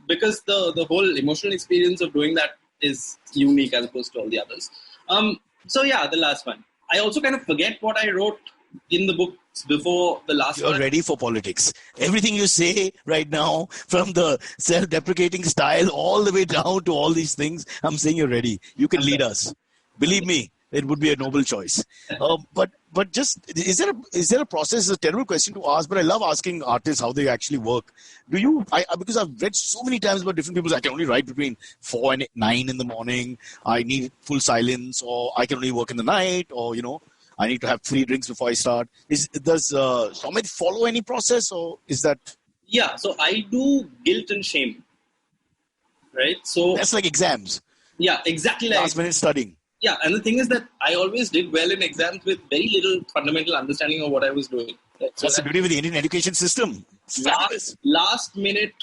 because the whole emotional experience of doing that is unique as opposed to all the others. So yeah, the last one. I also kind of forget what I wrote in the books before the last one. You're ready for politics. Everything you say right now, from the self-deprecating style all the way down to all these things, I'm saying you're ready. You can lead us. Believe me, it would be a noble choice. But just, is there a process? It's a terrible question to ask, but I love asking artists how they actually work. Because I've read so many times about different people, I can only write between 4 and 9 in the morning. I need full silence, or I can only work in the night, or, I need to have 3 drinks before I start. Does Sumit follow any process, or is that? Yeah, so I do guilt and shame. Right? So that's like exams. Yeah, exactly. Last minute studying. Yeah, and the thing is that I always did well in exams with very little fundamental understanding of what I was doing. Right? So that's the beauty with the Indian education system. Last minute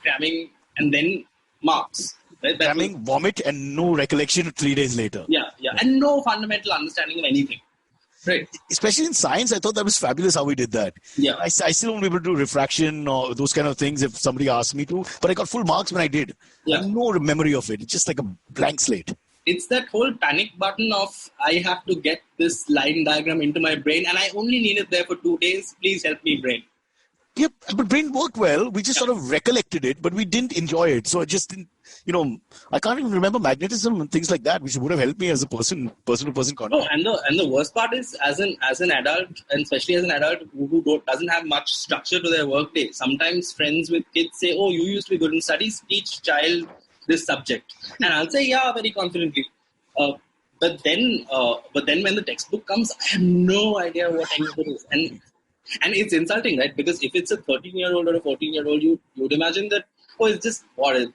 cramming and then marks. Right? Cramming, vomit, and no recollection 3 days later. Yeah, and no fundamental understanding of anything. Right. Especially in science, I thought that was fabulous how we did that. Yeah. I still won't be able to do refraction or those kind of things if somebody asked me to, but I got full marks when I did. Yeah. I have no memory of it. It's just like a blank slate. It's that whole panic button of I have to get this line diagram into my brain and I only need it there for 2 days. Please help me, brain. Yep, but brain worked well. We just sort of recollected it, but we didn't enjoy it. So I just didn't, I can't even remember magnetism and things like that, which would have helped me as a person-to-person contact. Oh, and the worst part is, as an adult, and especially as an adult who doesn't have much structure to their workday, sometimes friends with kids say, "Oh, you used to be good in studies. Teach child this subject," and I'll say, "Yeah," very confidently. But then when the textbook comes, I have no idea what any of it is, and it's insulting, right? Because if it's a 13-year-old or a 14-year-old, you'd imagine that, oh, it's just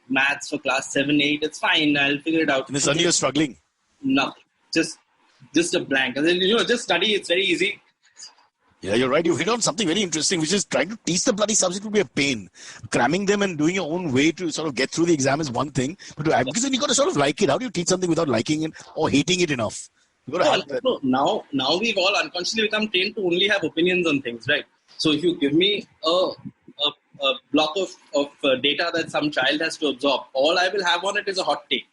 maths for class 7, 8. It's fine. I'll figure it out. And suddenly you're struggling. Nothing. Just a blank. And then just study. It's very easy. Yeah, you're right. You hit on something very interesting, which is trying to teach the bloody subject would be a pain. Cramming them and doing your own way to sort of get through the exam is one thing, but because then you got to sort of like it. How do you teach something without liking it or hating it enough? You got to have that. Now we've all unconsciously become trained to only have opinions on things, right? So if you give me a block of data that some child has to absorb, all I will have on it is a hot take.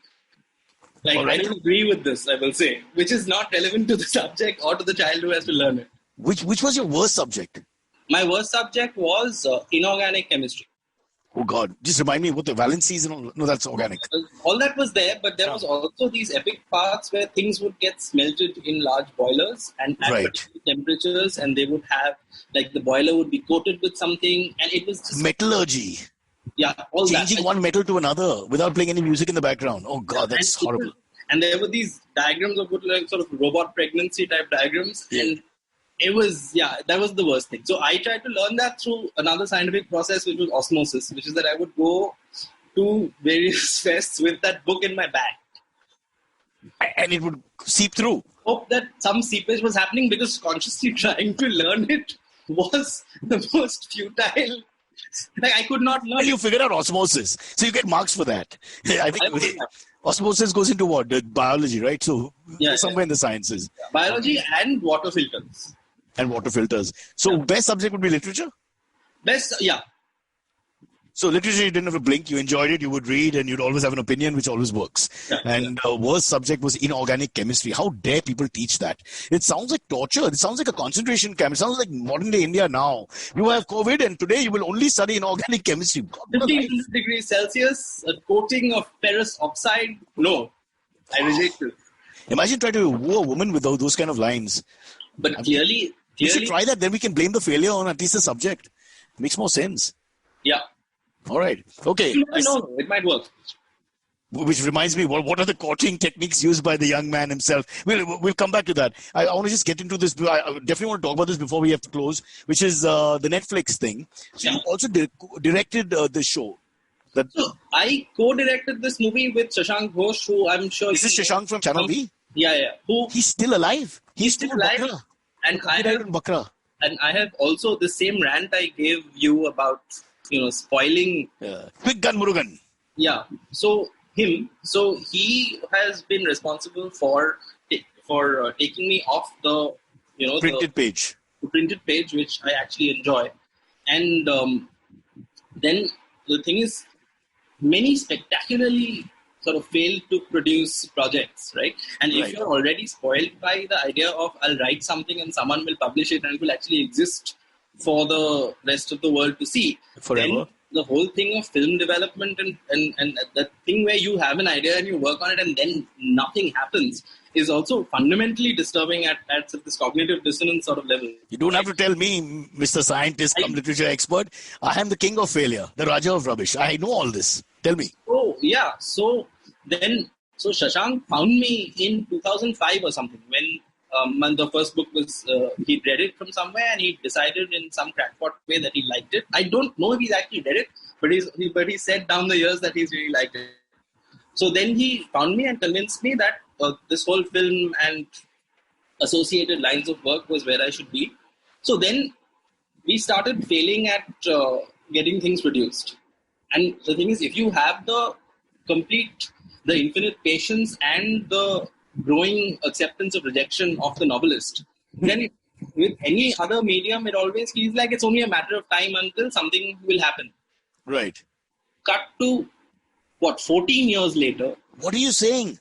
Like, right. I don't agree with this, I will say, which is not relevant to the subject or to the child who has to learn it. Which was your worst subject? My worst subject was inorganic chemistry. Oh God! Just remind me what the valencies and all. No, that's organic. All that was there, but there was also these epic parts where things would get smelted in large boilers and at particular temperatures, and they would have like the boiler would be coated with something, and it was just metallurgy. Yeah, all changing one metal to another without playing any music in the background. Oh God, that's horrible. And there were these diagrams of like sort of robot pregnancy type diagrams, and it was that was the worst thing. So I tried to learn that through another scientific process, which was osmosis, which is that I would go to various fests with that book in my bag, and it would seep through. Hope that some seepage was happening, because consciously trying to learn it was the most futile. Like I could not learn. Well, you figured out osmosis, so you get marks for that. I think osmosis goes into what? Biology, right? So somewhere in the sciences. Biology and water filters. So best subject would be literature? So literature, you didn't have to blink. You enjoyed it. You would read and you'd always have an opinion, which always works. Worst subject was inorganic chemistry. How dare people teach that? It sounds like torture. It sounds like a concentration camp. It sounds like modern day India now. You have COVID and today you will only study inorganic chemistry. 15 degrees Celsius, a coating of ferrous oxide. No, I reject it. Imagine trying to woo a woman with those kind of lines. But clearly... We should try that. Then we can blame the failure on at least the subject. Makes more sense. Yeah. All right. Okay. No, it might work. Which reminds me, what are the courting techniques used by the young man himself? We'll come back to that. I want to just get into this. I definitely want to talk about this before we have to close, which is the Netflix thing. So you also directed the show. So I co-directed this movie with Shashank Ghosh, who I'm sure... Is this Shashank from Channel V? Yeah. He's still alive. He's still alive. Bakra. And I have also the same rant I gave you about, spoiling... Quick Gun Murugan. Yeah. So he has been responsible for taking me off the, printed page. The printed page, which I actually enjoy. And then the thing is, many spectacularly sort of fail to produce projects, right? And if you're already spoiled by the idea of I'll write something and someone will publish it and it will actually exist for the rest of the world to see, forever. Then the whole thing of film development and that thing where you have an idea and you work on it and then nothing happens is also fundamentally disturbing at this cognitive dissonance sort of level. You don't have to tell me, Mr. Scientist, literature expert. I am the king of failure, the Raja of rubbish. I know all this. Tell me. Oh, yeah. So Shashank found me in 2005 or something when the first book was, he read it from somewhere and he decided in some crackpot way that he liked it. I don't know if he's actually read it, but he said down the years that he's really liked it. So then he found me and convinced me that this whole film and associated lines of work was where I should be. So then we started failing at getting things produced. And the thing is, if you have the infinite patience and the growing acceptance of rejection of the novelist, then with any other medium, it always feels like it's only a matter of time until something will happen. Right. Cut to, 14 years later. What are you saying?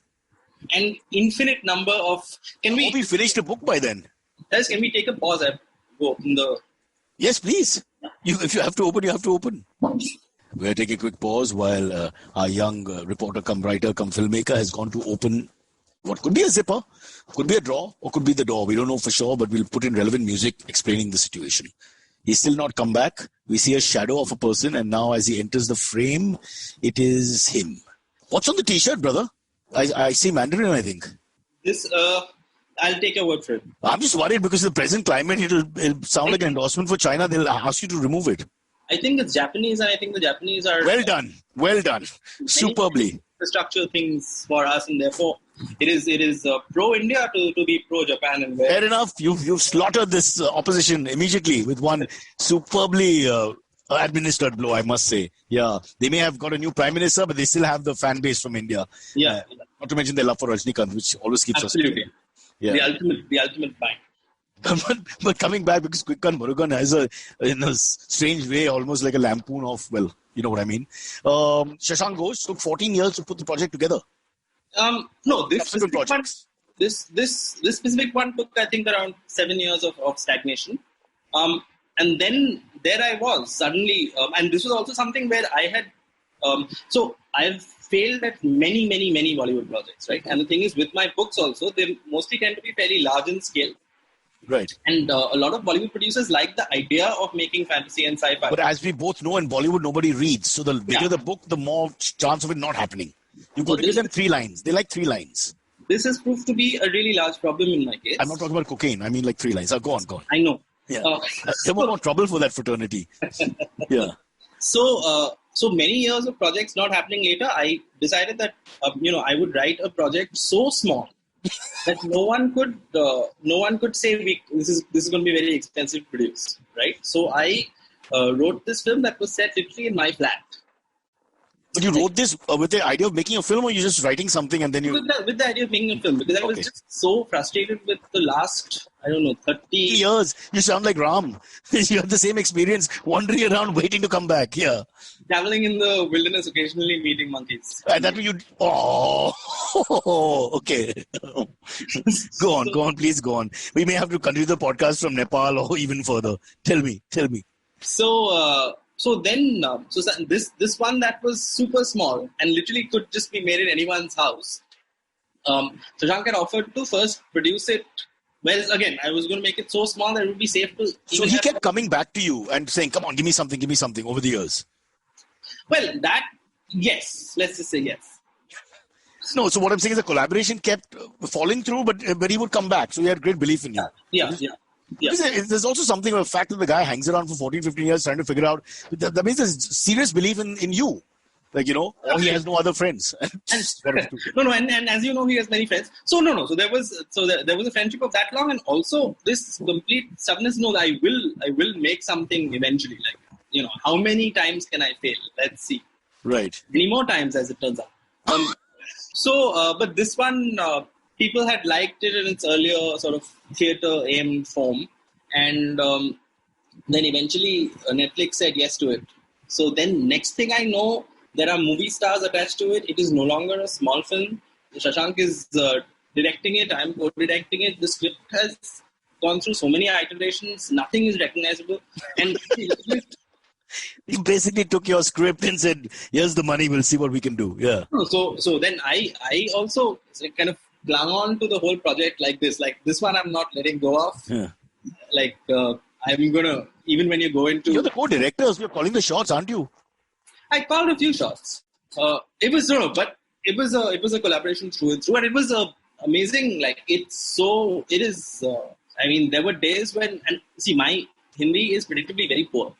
An infinite number of... I hope we finished the book by then. Guys, can we take a pause? I go open the... Yes, please. If you have to open, you have to open. We'll take a quick pause while our young reporter come writer come filmmaker has gone to open what could be a zipper, could be a drawer, or could be the door. We don't know for sure, but we'll put in relevant music explaining the situation. He's still not come back. We see a shadow of a person, and now as he enters the frame, it is him. What's on the t-shirt, brother? I see Mandarin, I think. This, I'll take your word for it. I'm just worried because of the present climate, it'll sound like an endorsement for China. They'll ask you to remove it. I think it's Japanese, and I think the Japanese are... Well done. Superbly. Infrastructure things for us, and therefore it is pro-India to be pro-Japan. And fair enough. You've slaughtered this opposition immediately with one superbly administered blow, I must say. Yeah, they may have got a new prime minister, but they still have the fan base from India. Yeah. Not to mention their love for Rajnikant, which always keeps Absolutely. us... Absolutely. The ultimate bind. But coming back, because Quick Gun Murugan has in a strange way, almost like a lampoon of, well, you know what I mean. Shashank Ghosh took 14 years to put the project together. No, this specific one took, I think, around 7 years of stagnation. And then there I was suddenly, and this was also something where I had. So I've failed at many Bollywood projects, right? And the thing is, with my books also, they mostly tend to be fairly large in scale. Right. And a lot of Bollywood producers like the idea of making fantasy and sci-fi. But as we both know, in Bollywood, nobody reads. So the bigger the book, the more chance of it not happening. You got to give them 3 lines. They like 3 lines. This has proved to be a really large problem in my case. I'm not talking about cocaine. I mean like 3 lines. Go on. I know. Yeah. There was more trouble for that fraternity. Yeah. So many years of projects not happening later, I decided that, I would write a project so small that no one could say this is going to be very expensive to produce, right? So I wrote this film that was set literally in my flat. But you wrote this with the idea of making a film, or you just writing something and then you... With the idea of making a film, because I was just so frustrated with the last, 30 years. You sound like Ram. You have the same experience, wandering around, waiting to come back. Yeah. Traveling in the wilderness, occasionally meeting monkeys. And that way you... Oh, okay. Go on, please go on. We may have to continue the podcast from Nepal or even further. Tell me. So then, this one that was super small and literally could just be made in anyone's house. Shashank had offered to first produce it. Whereas again, I was going to make it so small that it would be safe to. So he kept coming back to you and saying, "Come on, give me something" over the years. Well, yes. Let's just say yes. No, so what I'm saying is the collaboration kept falling through, but he would come back. So he had great belief in you. Yeah. Because there's also something of the fact that the guy hangs around for 14, 15 years trying to figure out. That means there's serious belief in you. Like, or he has no other friends. No, and as you know, he has many friends. So no. So there was a friendship of that long, and also this complete stubbornness. No, I will make something eventually. Like, how many times can I fail? Let's see. Right. Many more times, as it turns out. But this one, people had liked it in its earlier sort of theatre-aimed form. And then eventually Netflix said yes to it. So then next thing I know, there are movie stars attached to it. It is no longer a small film. Shashank is directing it. I'm co-directing it. The script has gone through so many iterations. Nothing is recognizable. And he basically took your script and said, "Here's the money. We'll see what we can do." Yeah. So then I also kind of clung on to the whole project like this. Like this one, I'm not letting go of. Yeah. Like I'm gonna, even when you go into. You're the co-directors. You're calling the shots, aren't you? I called a few shots. It was a collaboration through and through, and it was amazing. Like it is. There were days when, and see, my Hindi is predictably very poor.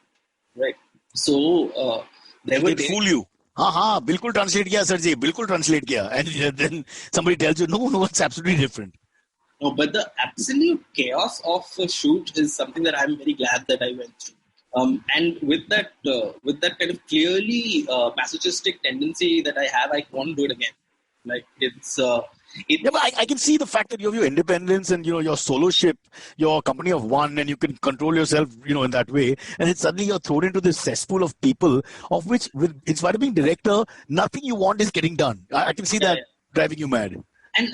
Right. So there were fool you. Bilkul translate kiya, sir ji. Bilkul translate kiya. And then somebody tells you, no, it's absolutely different. No, but the absolute chaos of a shoot is something that I'm very glad that I went through. And with that kind of clearly masochistic tendency that I have, I won't do it again. Like but I can see the fact that you have your independence and your soloship, your company of one, and you can control yourself, in that way. And then suddenly you're thrown into this cesspool of people, of which, in spite of being director, nothing you want is getting done. I can see that driving you mad. And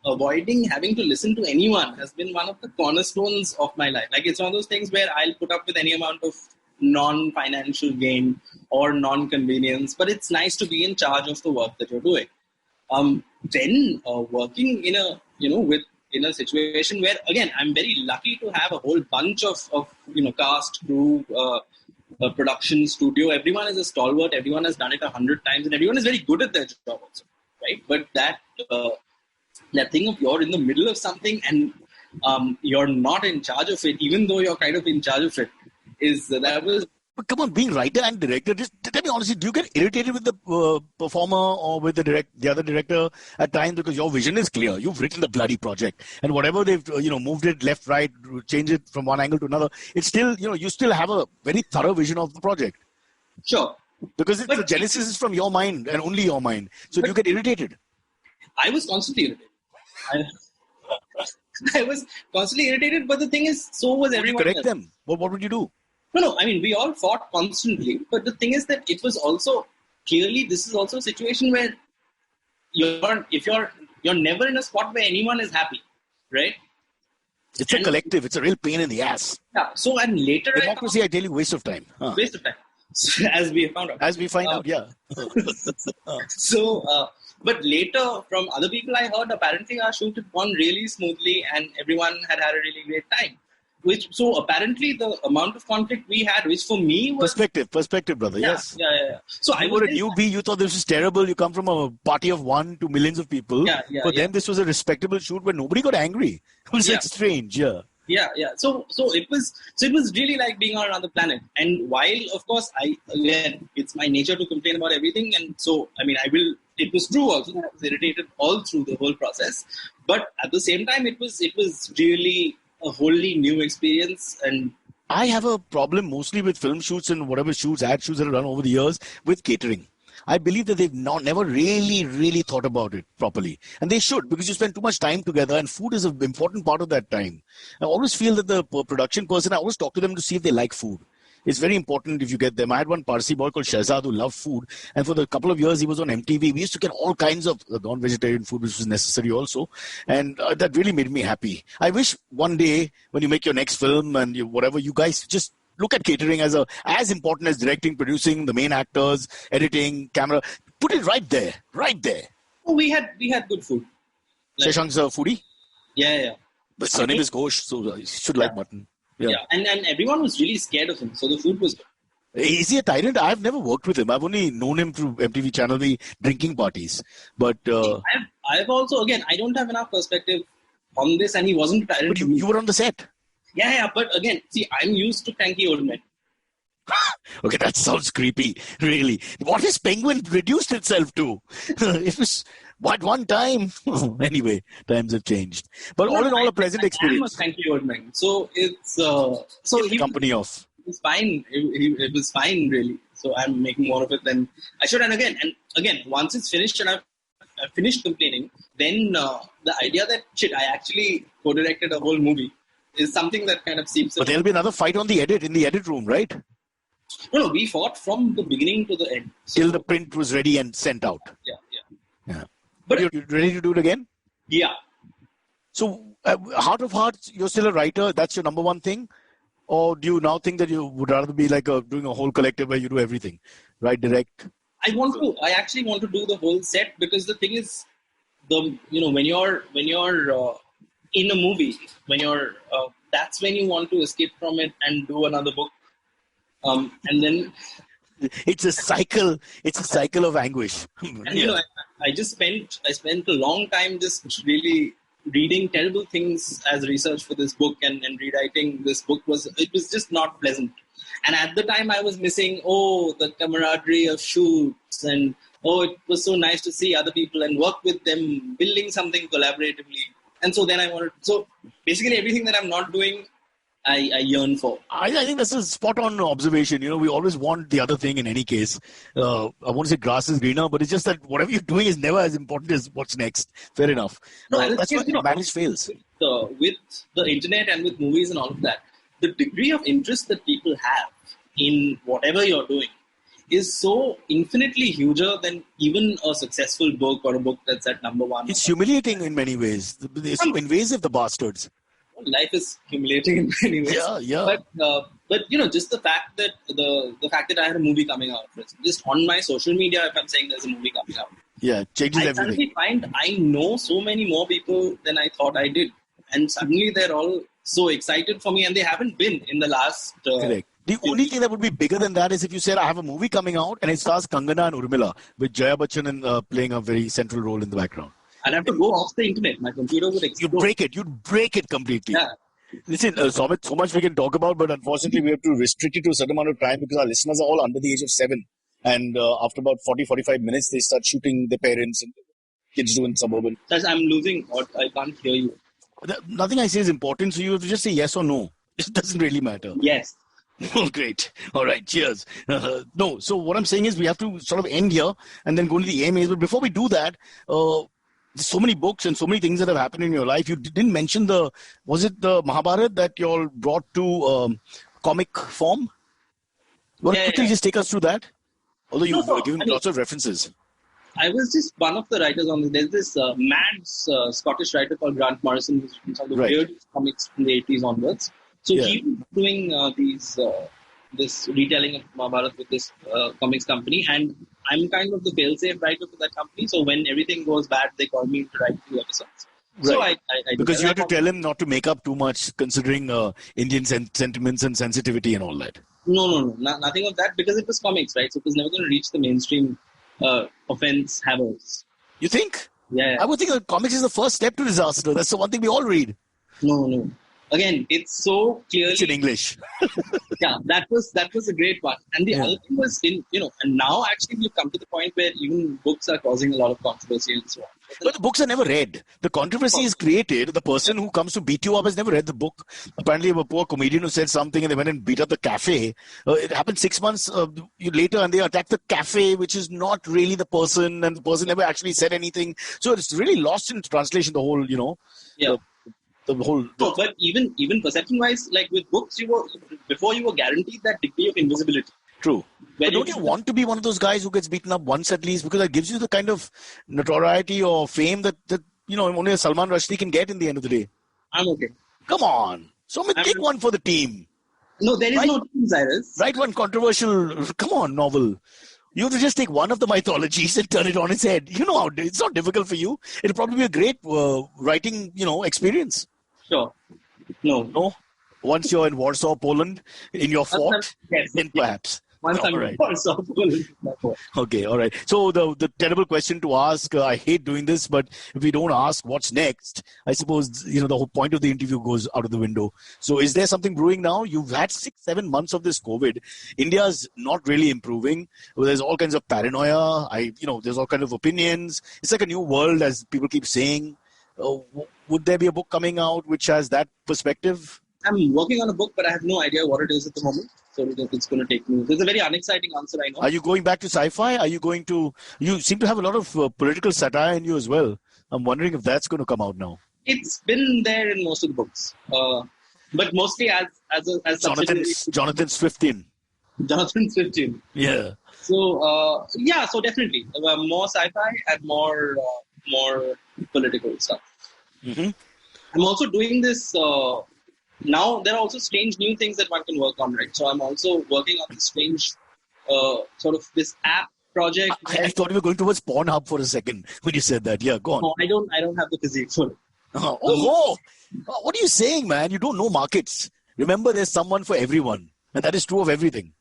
avoiding having to listen to anyone has been one of the cornerstones of my life. Like it's one of those things where I'll put up with any amount of non-financial gain or non-convenience, but it's nice to be in charge of the work that you're doing. Then working in a situation where, again, I'm very lucky to have a whole bunch of cast, crew, production, studio. Everyone is a stalwart. Everyone has done it 100 times, and everyone is very good at their job also, right? But that thing of you're in the middle of something and you're not in charge of it, even though you're kind of in charge of it. But come on, being writer and director, just tell me honestly, do you get irritated with the performer or with the other director at times, because your vision is clear? You've written the bloody project, and whatever they've moved it left, right, change it from one angle to another, it's still you still have a very thorough vision of the project. Sure, because the genesis is from your mind and only your mind. So do you get irritated? I was constantly irritated. I was constantly irritated, but the thing is, so was everyone. Correct them. What would you do? No. I mean, we all fought constantly, but the thing is that it was also clearly this is also a situation where you're never in a spot where anyone is happy, right? It's a collective. It's a real pain in the ass. Yeah. So, and later democracy, I tell you, waste of time. Waste of time. So, as we found out. As we find out, yeah. So, but later from other people I heard, apparently our shoot had gone really smoothly and everyone had a really great time. So apparently the amount of conflict we had, which for me was... Perspective, brother, yes. Yeah. So you were a newbie, you thought this was terrible, you come from a party of one to millions of people. For them, this was a respectable shoot where nobody got angry. It was strange, Yeah. So it was really like being on another planet. And while, of course, it's my nature to complain about everything. And so, it was true also. I was irritated all through the whole process. But at the same time, it was really a wholly new experience. And I have a problem mostly with film shoots and whatever shoots, ad shoots that have done over the years with catering. I believe that they've never really thought about it properly. And they should, because you spend too much time together and food is an important part of that time. I always feel that the production person, I always talk to them to see if they like food. It's very important if you get them. I had one Parsi boy called Shahzad who loved food. And for the couple of years he was on MTV. We used to get all kinds of non-vegetarian food, which was necessary also. And that really made me happy. I wish one day when you make your next film and you guys just look at catering as important as directing, producing, the main actors, editing, camera. Put it right there. Oh, we had good food. Shashank's a foodie? Yeah. The surname is Ghosh, so he should like mutton. Yeah. And everyone was really scared of him, so the food was good. Is he a tyrant? I've never worked with him. I've only known him through MTV channel, the drinking parties. But I've also, again, I don't have enough perspective on this, and he wasn't a tyrant. But you were on the set. Yeah, but again, see, I'm used to cranky old men. Okay, that sounds creepy, really. What has Penguin reduced itself to? It was, at one time? Anyway, times have changed. But all in all, a pleasant experience. I was cranky old man. So it's... he company off. It was fine. It was fine, really. So I'm making more of it than I should. And again, once it's finished and I've finished complaining, then the idea that, I actually co-directed a whole movie is something that kind of seems... But there'll be another fight in the edit room, right? No, we fought from the beginning to the end. So, till the print was ready and sent out. Yeah. But you're ready to do it again? Yeah. So, heart of hearts, you're still a writer. That's your number one thing? Or do you now think that you would rather be like doing a whole collective where you do everything? Write, direct? I actually want to do the whole set, because the thing is, when you're in a movie, that's when you want to escape from it and do another book. And then it's a cycle of anguish. And I spent a long time just really reading terrible things as research for this book, and rewriting this book was just not pleasant. And at the time I was missing the camaraderie of shoots, and it was so nice to see other people and work with them, building something collaboratively. And so then basically everything that I'm not doing, I yearn for. I think that's a spot-on observation. We always want the other thing in any case. I want to say grass is greener, but it's just that whatever you're doing is never as important as what's next. Fair enough. No, that's why marriage fails. With the internet and with movies and all of that, the degree of interest that people have in whatever you're doing is so infinitely huger than even a successful book or a book that's at number one. It's humiliating in many ways. They're so invasive, the bastards. Life is humiliating in many ways. Yeah. But just the fact that I had a movie coming out, for instance, just on my social media, if I'm saying there's a movie coming out, changes everything. I suddenly find I know so many more people than I thought I did, and suddenly they're all so excited for me, and they haven't been in the last. Correct. The only thing that would be bigger than that is if you said I have a movie coming out and it stars Kangana and Urmila with Jaya Bachchan playing a very central role in the background. I'd have to go off the internet. My computer would explode. You'd break it completely. Yeah. Listen, Somit, so much we can talk about, but unfortunately we have to restrict it to a certain amount of time because our listeners are all under the age of 7. And after about 40-45 minutes, they start shooting their parents and kids do in suburban. I'm losing, or I can't hear you. Nothing I say is important, so you have to just say yes or no. It doesn't really matter. Yes. Oh, great. All right. Cheers. No. So what I'm saying is we have to sort of end here and then go into the AMAs. But before we do that, there's so many books and so many things that have happened in your life. You didn't mention was it the Mahabharata that you all brought to comic form? You want to quickly just take us through that? Although you've given lots of references. I was just one of the writers on this. There's this mad Scottish writer called Grant Morrison, who's written some of the weird comics from the 80s onwards. So he was doing this retelling of Mahabharata with this comics company, and I'm kind of the fail-safe writer for that company. So when everything goes bad, they call me to write 2 episodes. Right. So because you have to tell him not to make up too much, considering Indian sentiments and sensitivity and all that. No, nothing of that, because it was comics, right? So it was never going to reach the mainstream offense havers. You think? Yeah. I would think that comics is the first step to disaster. That's the one thing we all read. No. Again, it's so clearly... It's in English. Yeah, that was a great one. And the other thing was, and now actually we've come to the point where even books are causing a lot of controversy and so on. But the books are never read. The controversy is created. The person who comes to beat you up has never read the book. Apparently, a poor comedian who said something and they went and beat up the cafe. It happened 6 months later, and they attacked the cafe, which is not really the person, and the person never actually said anything. So it's really lost in translation, the whole, Yeah. The whole... No, but even perception-wise, like with books, before you were guaranteed that degree of invisibility. True. But don't you want to be one of those guys who gets beaten up once at least? Because that gives you the kind of notoriety or fame that only a Salman Rushdie can get in the end of the day. I'm okay. Come on. So take one for the team. No, there is no team, Cyrus. Write one controversial, come on, novel. You have to just take one of the mythologies and turn it on its head. You know how it's not difficult for you. It'll probably be a great writing, experience. Sure. No? Once you're in Warsaw, Poland, in your fort, then perhaps. Once I'm in Warsaw, Poland. Okay, all right. So the terrible question to ask, I hate doing this, but if we don't ask what's next, I suppose, the whole point of the interview goes out of the window. So is there something brewing now? You've had 6-7 months of this COVID. India's not really improving. There's all kinds of paranoia. There's all kinds of opinions. It's like a new world, as people keep saying. Would there be a book coming out which has that perspective? I'm working on a book, but I have no idea what it is at the moment. So it's going to take me... There's a very unexciting answer, I know. Are you going back to sci-fi? Are you going to... You seem to have a lot of political satire in you as well. I'm wondering if that's going to come out now. It's been there in most of the books. But mostly as Jonathan Swiftian. Jonathan Swiftian. Yeah. So, so definitely. More sci-fi and more political stuff. Mm-hmm. I'm also doing this... now, there are also strange new things that one can work on, right? So I'm also working on this strange this app project. I thought you were going towards Pornhub for a second when you said that. Yeah, go on. No, I don't have the physique for it. What are you saying, man? You don't know markets. Remember, there's someone for everyone. And that is true of everything.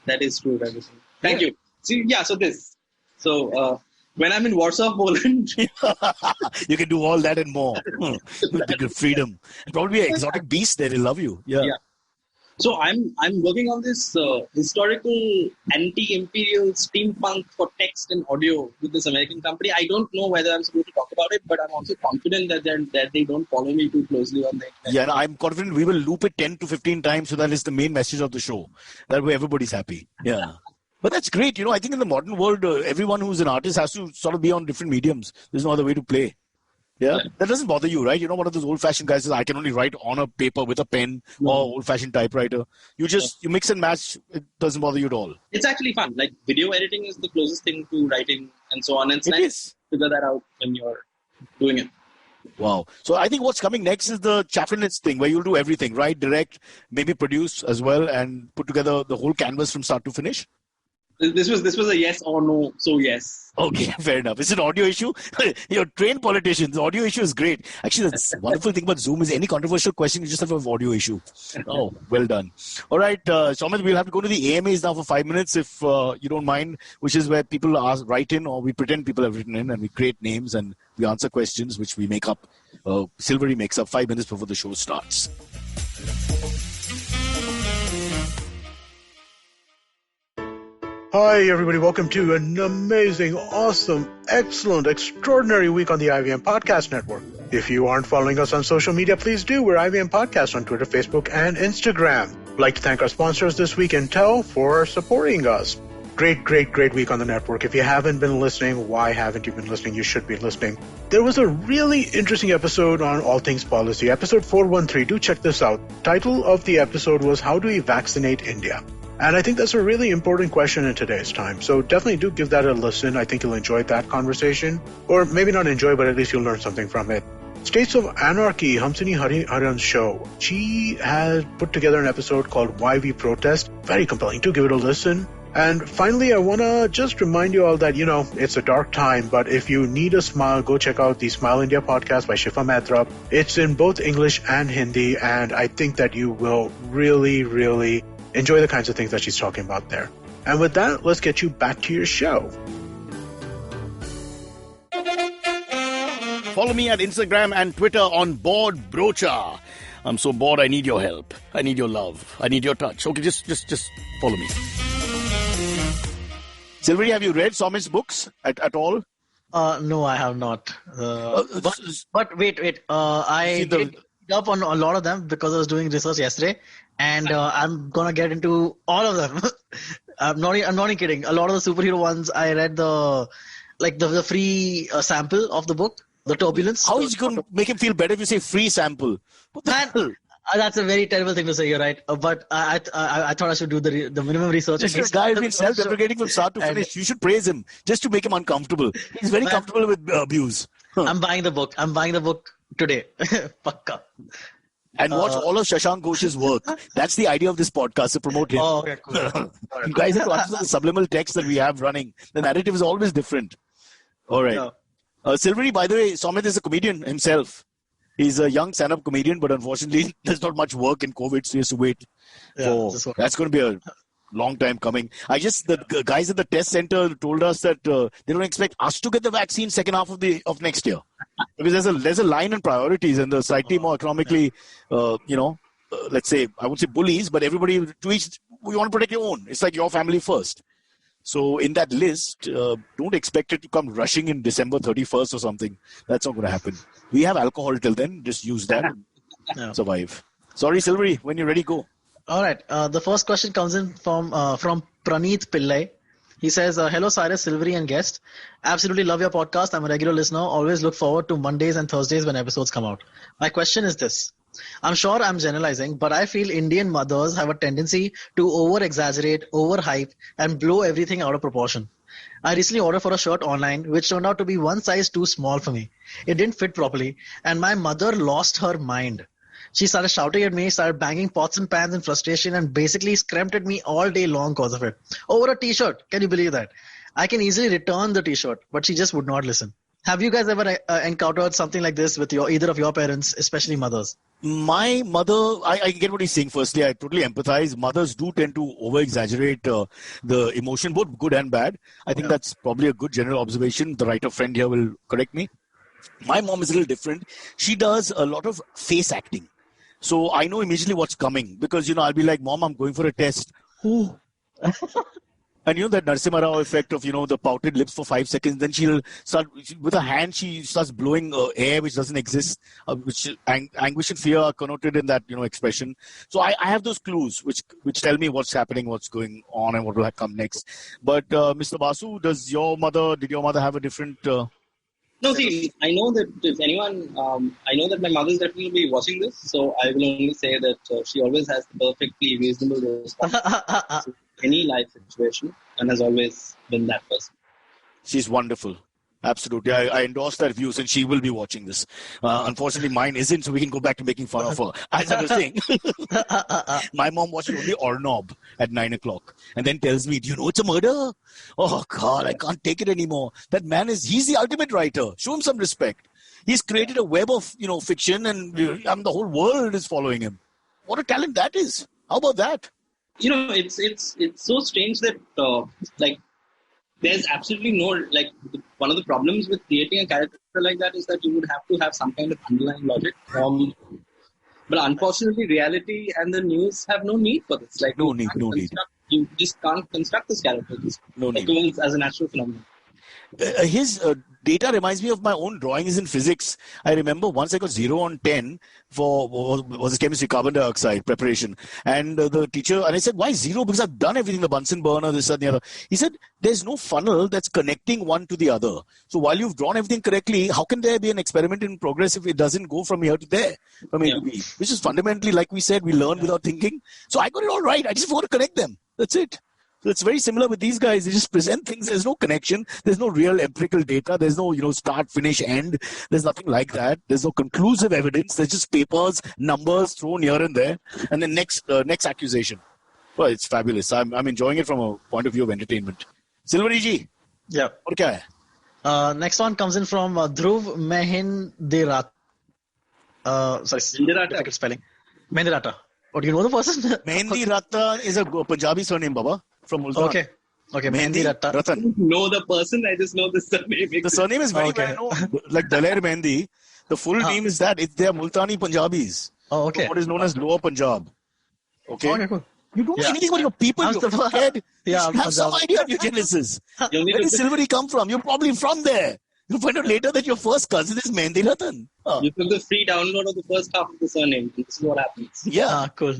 That is true. Thank you. So this. So, when I'm in Warsaw, Poland... you can do all that and more. Freedom. Probably an exotic beast there. They'll love you. Yeah. So I'm working on this historical anti-imperial steampunk for text and audio with this American company. I don't know whether I'm supposed to talk about it, but I'm also confident that they don't follow me too closely on the internet. Yeah, and I'm confident we will loop it 10 to 15 times, so that is the main message of the show. That way everybody's happy. Yeah. But that's great. I think in the modern world, everyone who's an artist has to sort of be on different mediums. There's no other way to play. Yeah? That doesn't bother you, right? You're not one of those old-fashioned guys that I can only write on a paper with a pen or old-fashioned typewriter. You mix and match. It doesn't bother you at all. It's actually fun. Like, video editing is the closest thing to writing and so on. And it's nice to figure that out when you're doing it. Wow. So I think what's coming next is the Chaffinets thing, where you'll do everything, right? Direct, maybe produce as well, and put together the whole canvas from start to finish. This was a yes or no, so yes. Okay, fair enough. It's an audio issue. You're trained politicians. The audio issue is great. Actually, the wonderful thing about Zoom is any controversial question, you just have an audio issue. Oh, well done. All right, Soumit, we'll have to go to the AMAs now for 5 minutes, if you don't mind, which is where people write in, or we pretend people have written in, and we create names and we answer questions, which we make up. Silvery makes up 5 minutes before the show starts. Hi, everybody. Welcome to an amazing, awesome, excellent, extraordinary week on the IVM Podcast Network. If you aren't following us on social media, please do. We're IVM Podcast on Twitter, Facebook, and Instagram. I'd like to thank our sponsors this week, Intel, for supporting us. Great week on the network. If you haven't been listening, why haven't you been listening? You should be listening. There was a really interesting episode on all things policy, episode 413. Do check this out. Title of the episode was How Do We Vaccinate India? And I think that's a really important question in today's time. So definitely do give that a listen. I think you'll enjoy that conversation. Or maybe not enjoy, but at least you'll learn something from it. States of Anarchy, Hamsini Hariharan's show. She has put together an episode called Why We Protest. Very compelling. Do give it a listen. And finally, I want to just remind you all that, it's a dark time, but if you need a smile, go check out the Smile India podcast by Shifa Mehta. It's in both English and Hindi, and I think that you will really, really enjoy the kinds of things that she's talking about there. And with that, let's get you back to your show. Follow me at Instagram and Twitter on Bored Brocha. I'm so bored, I need your help. I need your love. I need your touch. Okay, just follow me. Silvery, have you read Soumit's books at all? No, I have not. But wait. I did up on a lot of them because I was doing research yesterday, and I'm gonna get into all of them. I'm not even kidding. A lot of the superhero ones, I read the free sample of the book, The Turbulence. How is it going to make him feel better if you say free sample? What the hell? That's a very terrible thing to say. You're right, but I thought I should do the minimum research. This guy has been self-deprecating from start to finish. You should praise him just to make him uncomfortable. He's very comfortable with abuse. I'm buying the book. I'm buying the book today. Pakka. And watch all of Shashank Ghosh's work. That's the idea of this podcast, to promote him. Oh, okay, cool. You guys have to understand the subliminal text that we have running. The narrative is always different. All right. Silvery, by the way, Soumit is a comedian himself. He's a young stand-up comedian, but unfortunately, there's not much work in COVID, so he has to wait. That's going to be a long time coming. The guys at the test center told us that they don't expect us to get the vaccine second half of next year, because there's a line in priorities, and the slightly more economically, let's say, I won't say bullies, but everybody we want to protect your own. It's like your family first. So in that list, don't expect it to come rushing in December 31st or something. That's not going to happen. We have alcohol till then. Just use that and survive. Sorry, Silvery. When you're ready, go. All right. The first question comes in from Praneeth Pillai. He says, hello, Cyrus, Silvery, and guest. Absolutely love your podcast. I'm a regular listener. Always look forward to Mondays and Thursdays when episodes come out. My question is this. I'm sure I'm generalizing, but I feel Indian mothers have a tendency to over-exaggerate, overhype, and blow everything out of proportion. I recently ordered for a shirt online, which turned out to be one size too small for me. It didn't fit properly, and my mother lost her mind. She started shouting at me, started banging pots and pans in frustration, and basically scrimped at me all day long because of it. Over a t-shirt. Can you believe that? I can easily return the t-shirt, but she just would not listen. Have you guys ever encountered something like this with either of your parents, especially mothers? My mother, I get what he's saying. Firstly, I totally empathize. Mothers do tend to over-exaggerate the emotion, both good and bad. I think that's probably a good general observation. The writer friend here will correct me. My mom is a little different. She does a lot of face acting. So I know immediately what's coming because, I'll be like, Mom, I'm going for a test. Oh. And that Narasimha Rao effect of, the pouted lips for 5 seconds. Then she'll start, with her hand, she starts blowing air which doesn't exist, which anguish and fear are connoted in that, expression. So I have those clues which tell me what's happening, what's going on, and what will come next. But Mr. Basu, did your mother have a different... No, see, I know that if anyone, I know that my mother is definitely be watching this, so I will only say that she always has the perfectly reasonable response to any life situation and has always been that person. She's wonderful. Absolutely. I endorse that view since she will be watching this. Unfortunately, mine isn't, so we can go back to making fun of her. As I was saying, my mom watches only Ornob at 9 o'clock and then tells me, do you know it's a murder? Oh, God, I can't take it anymore. That man he's the ultimate writer. Show him some respect. He's created a web of, fiction and the whole world is following him. What a talent that is. How about that? It's so strange that, there's absolutely no, one of the problems with creating a character like that is that you would have to have some kind of underlying logic. But unfortunately, reality and the news have no need for this. No need. You just can't construct this character. No need. As a natural phenomenon. His data reminds me of my own drawings in physics. I remember once I got 0 on 10 for was it chemistry, carbon dioxide preparation. And the teacher, and I said, why 0? Because I've done everything, the Bunsen burner, this and the other. He said, there's no funnel that's connecting one to the other. So while you've drawn everything correctly, how can there be an experiment in progress if it doesn't go from here to there? From A to B, which is fundamentally, like we said, we learn without thinking. So I got it all right. I just want to connect them. That's it. So it's very similar with these guys. They just present things. There's no connection. There's no real empirical data. There's no, start, finish, end. There's nothing like that. There's no conclusive evidence. There's just papers, numbers thrown here and there. And then next accusation. Well, it's fabulous. I'm enjoying it from a point of view of entertainment. Silveri ji. Yeah. Aur kya hai? Next one comes in from Dhruv Mehendirat. Sorry, difficult spelling. Mehendirata. Oh, do you know the person? Mehendi Ratan is a Punjabi surname, Baba. From Multan. Okay, Mehendi Ratan. I don't know the person, I just know the surname. The surname is very well known. Like Daler Mehendi. The full name is that. They are Multani Punjabis. Oh, okay. What is known as Lower Punjab. Okay, cool. You don't know anything about your people. You're fuckhead. You should have some idea of your genesis. Where did Silveri come from? You're probably from there. You'll find out later that your first cousin is Mehendi Ratan. You took the free download of the first half of the surname. This is what happens. Yeah. Cool.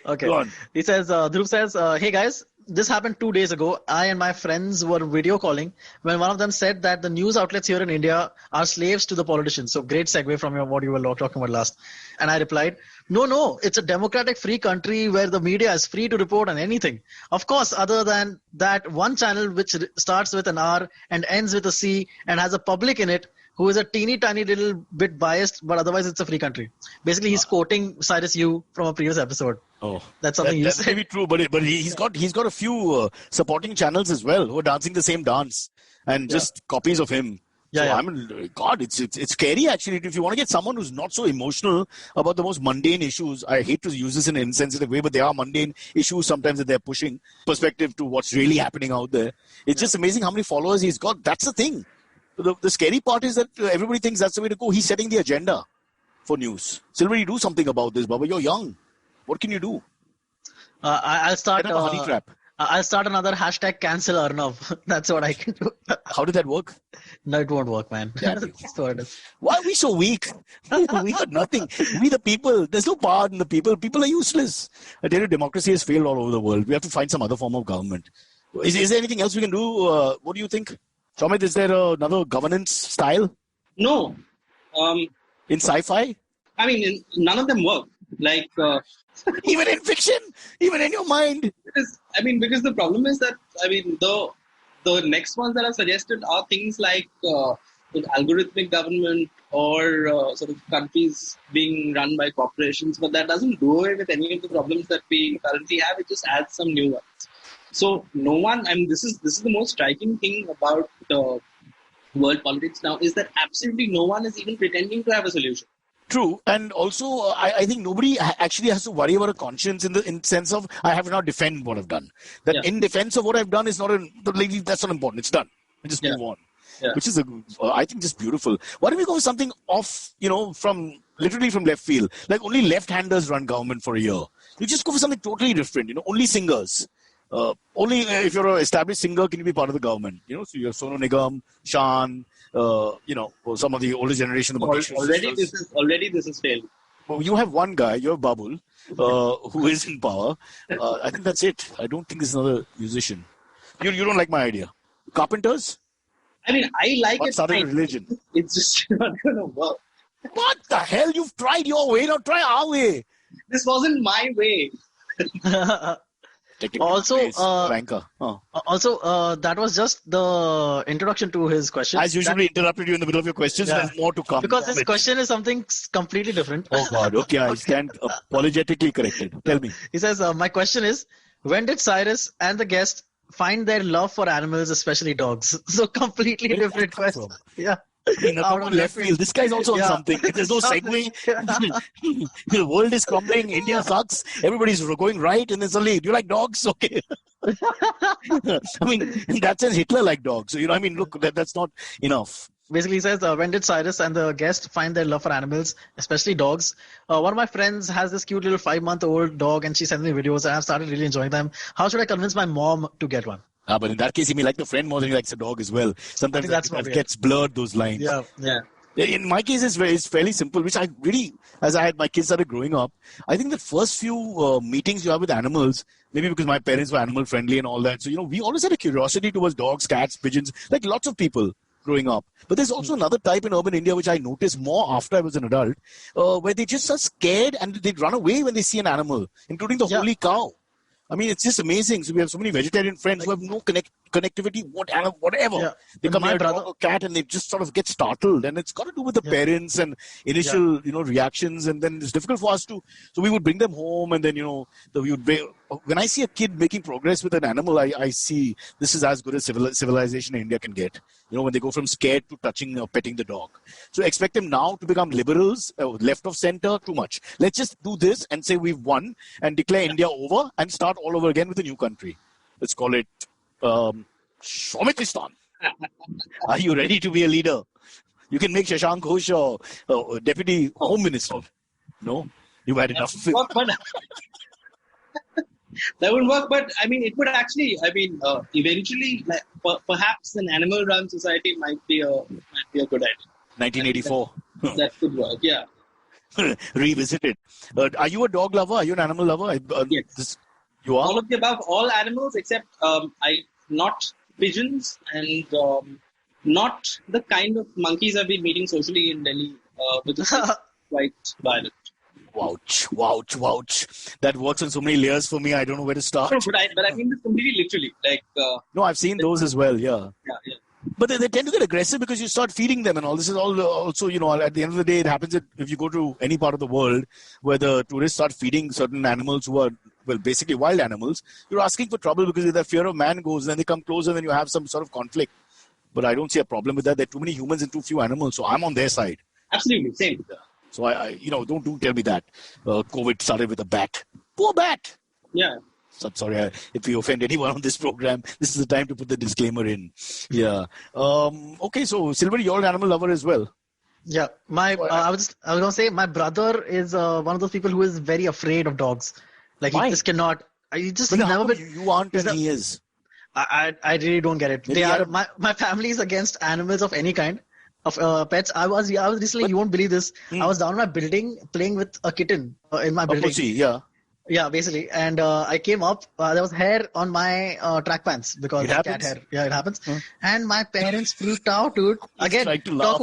Okay. Go on. He says, Dhruv says, hey guys, this happened 2 days ago. I and my friends were video calling when one of them said that the news outlets here in India are slaves to the politicians. So great segue from what you were talking about last. And I replied, no, it's a democratic free country where the media is free to report on anything. Of course, other than that one channel which starts with an R and ends with a C and has a public in it who is a teeny tiny little bit biased, but otherwise it's a free country. Basically, he's quoting Cyrus Yu from a previous episode. Oh, that's something you said. That may be true, but he's got a few supporting channels as well who are dancing the same dance and just copies of him. I mean, God, it's scary actually. If you want to get someone who's not so emotional about the most mundane issues, I hate to use this in an insensitive way, but they are mundane issues sometimes that they're pushing perspective to what's really happening out there. It's just amazing how many followers he's got. That's the thing. The scary part is that everybody thinks that's the way to go. He's setting the agenda for news. Silveri, do something about this, Baba. You're young. What can you do? I'll start a honey trap. I'll start another hashtag cancel Arnav. That's what I can do. How did that work? No, it won't work, man. Yeah. Why are we so weak? We got nothing. We the people. There's no power in the people. People are useless. I tell you, democracy has failed all over the world. We have to find some other form of government. Is there anything else we can do? What do you think? Shamit, is there another governance style? No. In sci-fi? I mean, none of them work. Like even in fiction, even in your mind. Because the problem is that the next ones that are suggested are things like algorithmic government or sort of countries being run by corporations, but that doesn't do away with any of the problems that we currently have. It just adds some new ones. So no one, this is the most striking thing about world politics now is that absolutely no one is even pretending to have a solution. True, and also I think nobody actually has to worry about a conscience in sense of I have to now defend what I've done. That in defense of what I've done is that's not important. It's done. We just move on, which is I think just beautiful. Why don't we go with something off, from literally from left field? Like only left-handers run government for a year. You just go for something totally different. Only singers. Only if you're an established singer can you be part of the government. So you have Sonu Nigam, Shan, some of the older generation. Already this is failed. Well, you have one guy, you have Babul, who is in power. I think that's it. I don't think there's another musician. You don't like my idea. Carpenters? I mean, I like it. Started a religion. It's just not going to work. What the hell? You've tried your way, now try our way. This wasn't my way. Also, that was just the introduction to his question. As usually, interrupted you in the middle of your questions. There's more to come. Because his question is something completely different. Oh God! Okay, I stand apologetically corrected. Tell me. He says, "My question is, when did Cyrus and the guest find their love for animals, especially dogs?" So completely different question. Yeah. Out of left field. This guy's also on something. There's no segue. The world is crumbling. India sucks. Everybody's going right, and then suddenly, do you like dogs? Okay. I mean, in that sense, Hitler liked dogs. So, look, that's not enough. Basically, he says, when did Cyrus and the guest find their love for animals, especially dogs? One of my friends has this cute little 5-month-old dog, and she sends me videos, and I've started really enjoying them. How should I convince my mom to get one? But in that case, he may like the friend more than he likes the dog as well. Sometimes that gets blurred, those lines. Yeah. In my case, it's fairly simple, which I really, as my kids started growing up, I think the first few meetings you have with animals, maybe because my parents were animal friendly and all that. So, we always had a curiosity towards dogs, cats, pigeons, like lots of people. growing up. But there's also another type in urban India which I noticed more after I was an adult, where they just are scared and they run away when they see an animal, including the holy cow. I mean, it's just amazing. So we have so many vegetarian friends who have no connectivity, whatever. Yeah. They come My here, brother- dog or cat, and they just sort of get startled. And it's got to do with the parents and initial, reactions. And then it's difficult for us to. So we would bring them home, and then we would. When I see a kid making progress with an animal, I see this is as good as civilization in India can get. When they go from scared to touching or petting the dog. So expect them now to become liberals, left of center, too much. Let's just do this and say we've won and declare India over and start all over again with a new country. Let's call it Shaumitistan. Are you ready to be a leader? You can make Shashank Ghosh Deputy Home Minister. No? You've had enough. That would work, but I mean, it would actually. I mean, eventually, like perhaps an animal-run society might be a good idea. 1984. That could work. Yeah. Revisit it. Are you a dog lover? Are you an animal lover? Yes. You are? All of the above, all animals except not pigeons and not the kind of monkeys I've been meeting socially in Delhi, which is quite violent. Ouch. That works on so many layers for me. I don't know where to start. No, but I mean this completely literally. Like. No, I've seen those as well. Yeah. Yeah. But they tend to get aggressive because you start feeding them and all. This is all also, at the end of the day, it happens that if you go to any part of the world where the tourists start feeding certain animals who are, well, basically wild animals, you're asking for trouble because if the fear of man goes, then they come closer, then you have some sort of conflict. But I don't see a problem with that. There are too many humans and too few animals, so I'm on their side. Absolutely, same. So I don't tell me that COVID started with a bat. Poor bat. Yeah. So I'm sorry if we offend anyone on this program. This is the time to put the disclaimer in. Yeah. Okay. So Silver, you're an animal lover as well. Yeah. I was gonna say my brother is one of those people who is very afraid of dogs. Like Why? he just cannot. He's But never been. you aren't and he is. I really don't get it. Maybe My family is against animals of any kind. Of pets. I was recently. You won't believe this. I was down in my building playing with a kitten in my building. Pussy, yeah. Yeah, basically. And I came up. There was hair on my track pants because It of cat happens? hair. Yeah, it happens. And my parents freaked out, dude. Again, tried to laugh.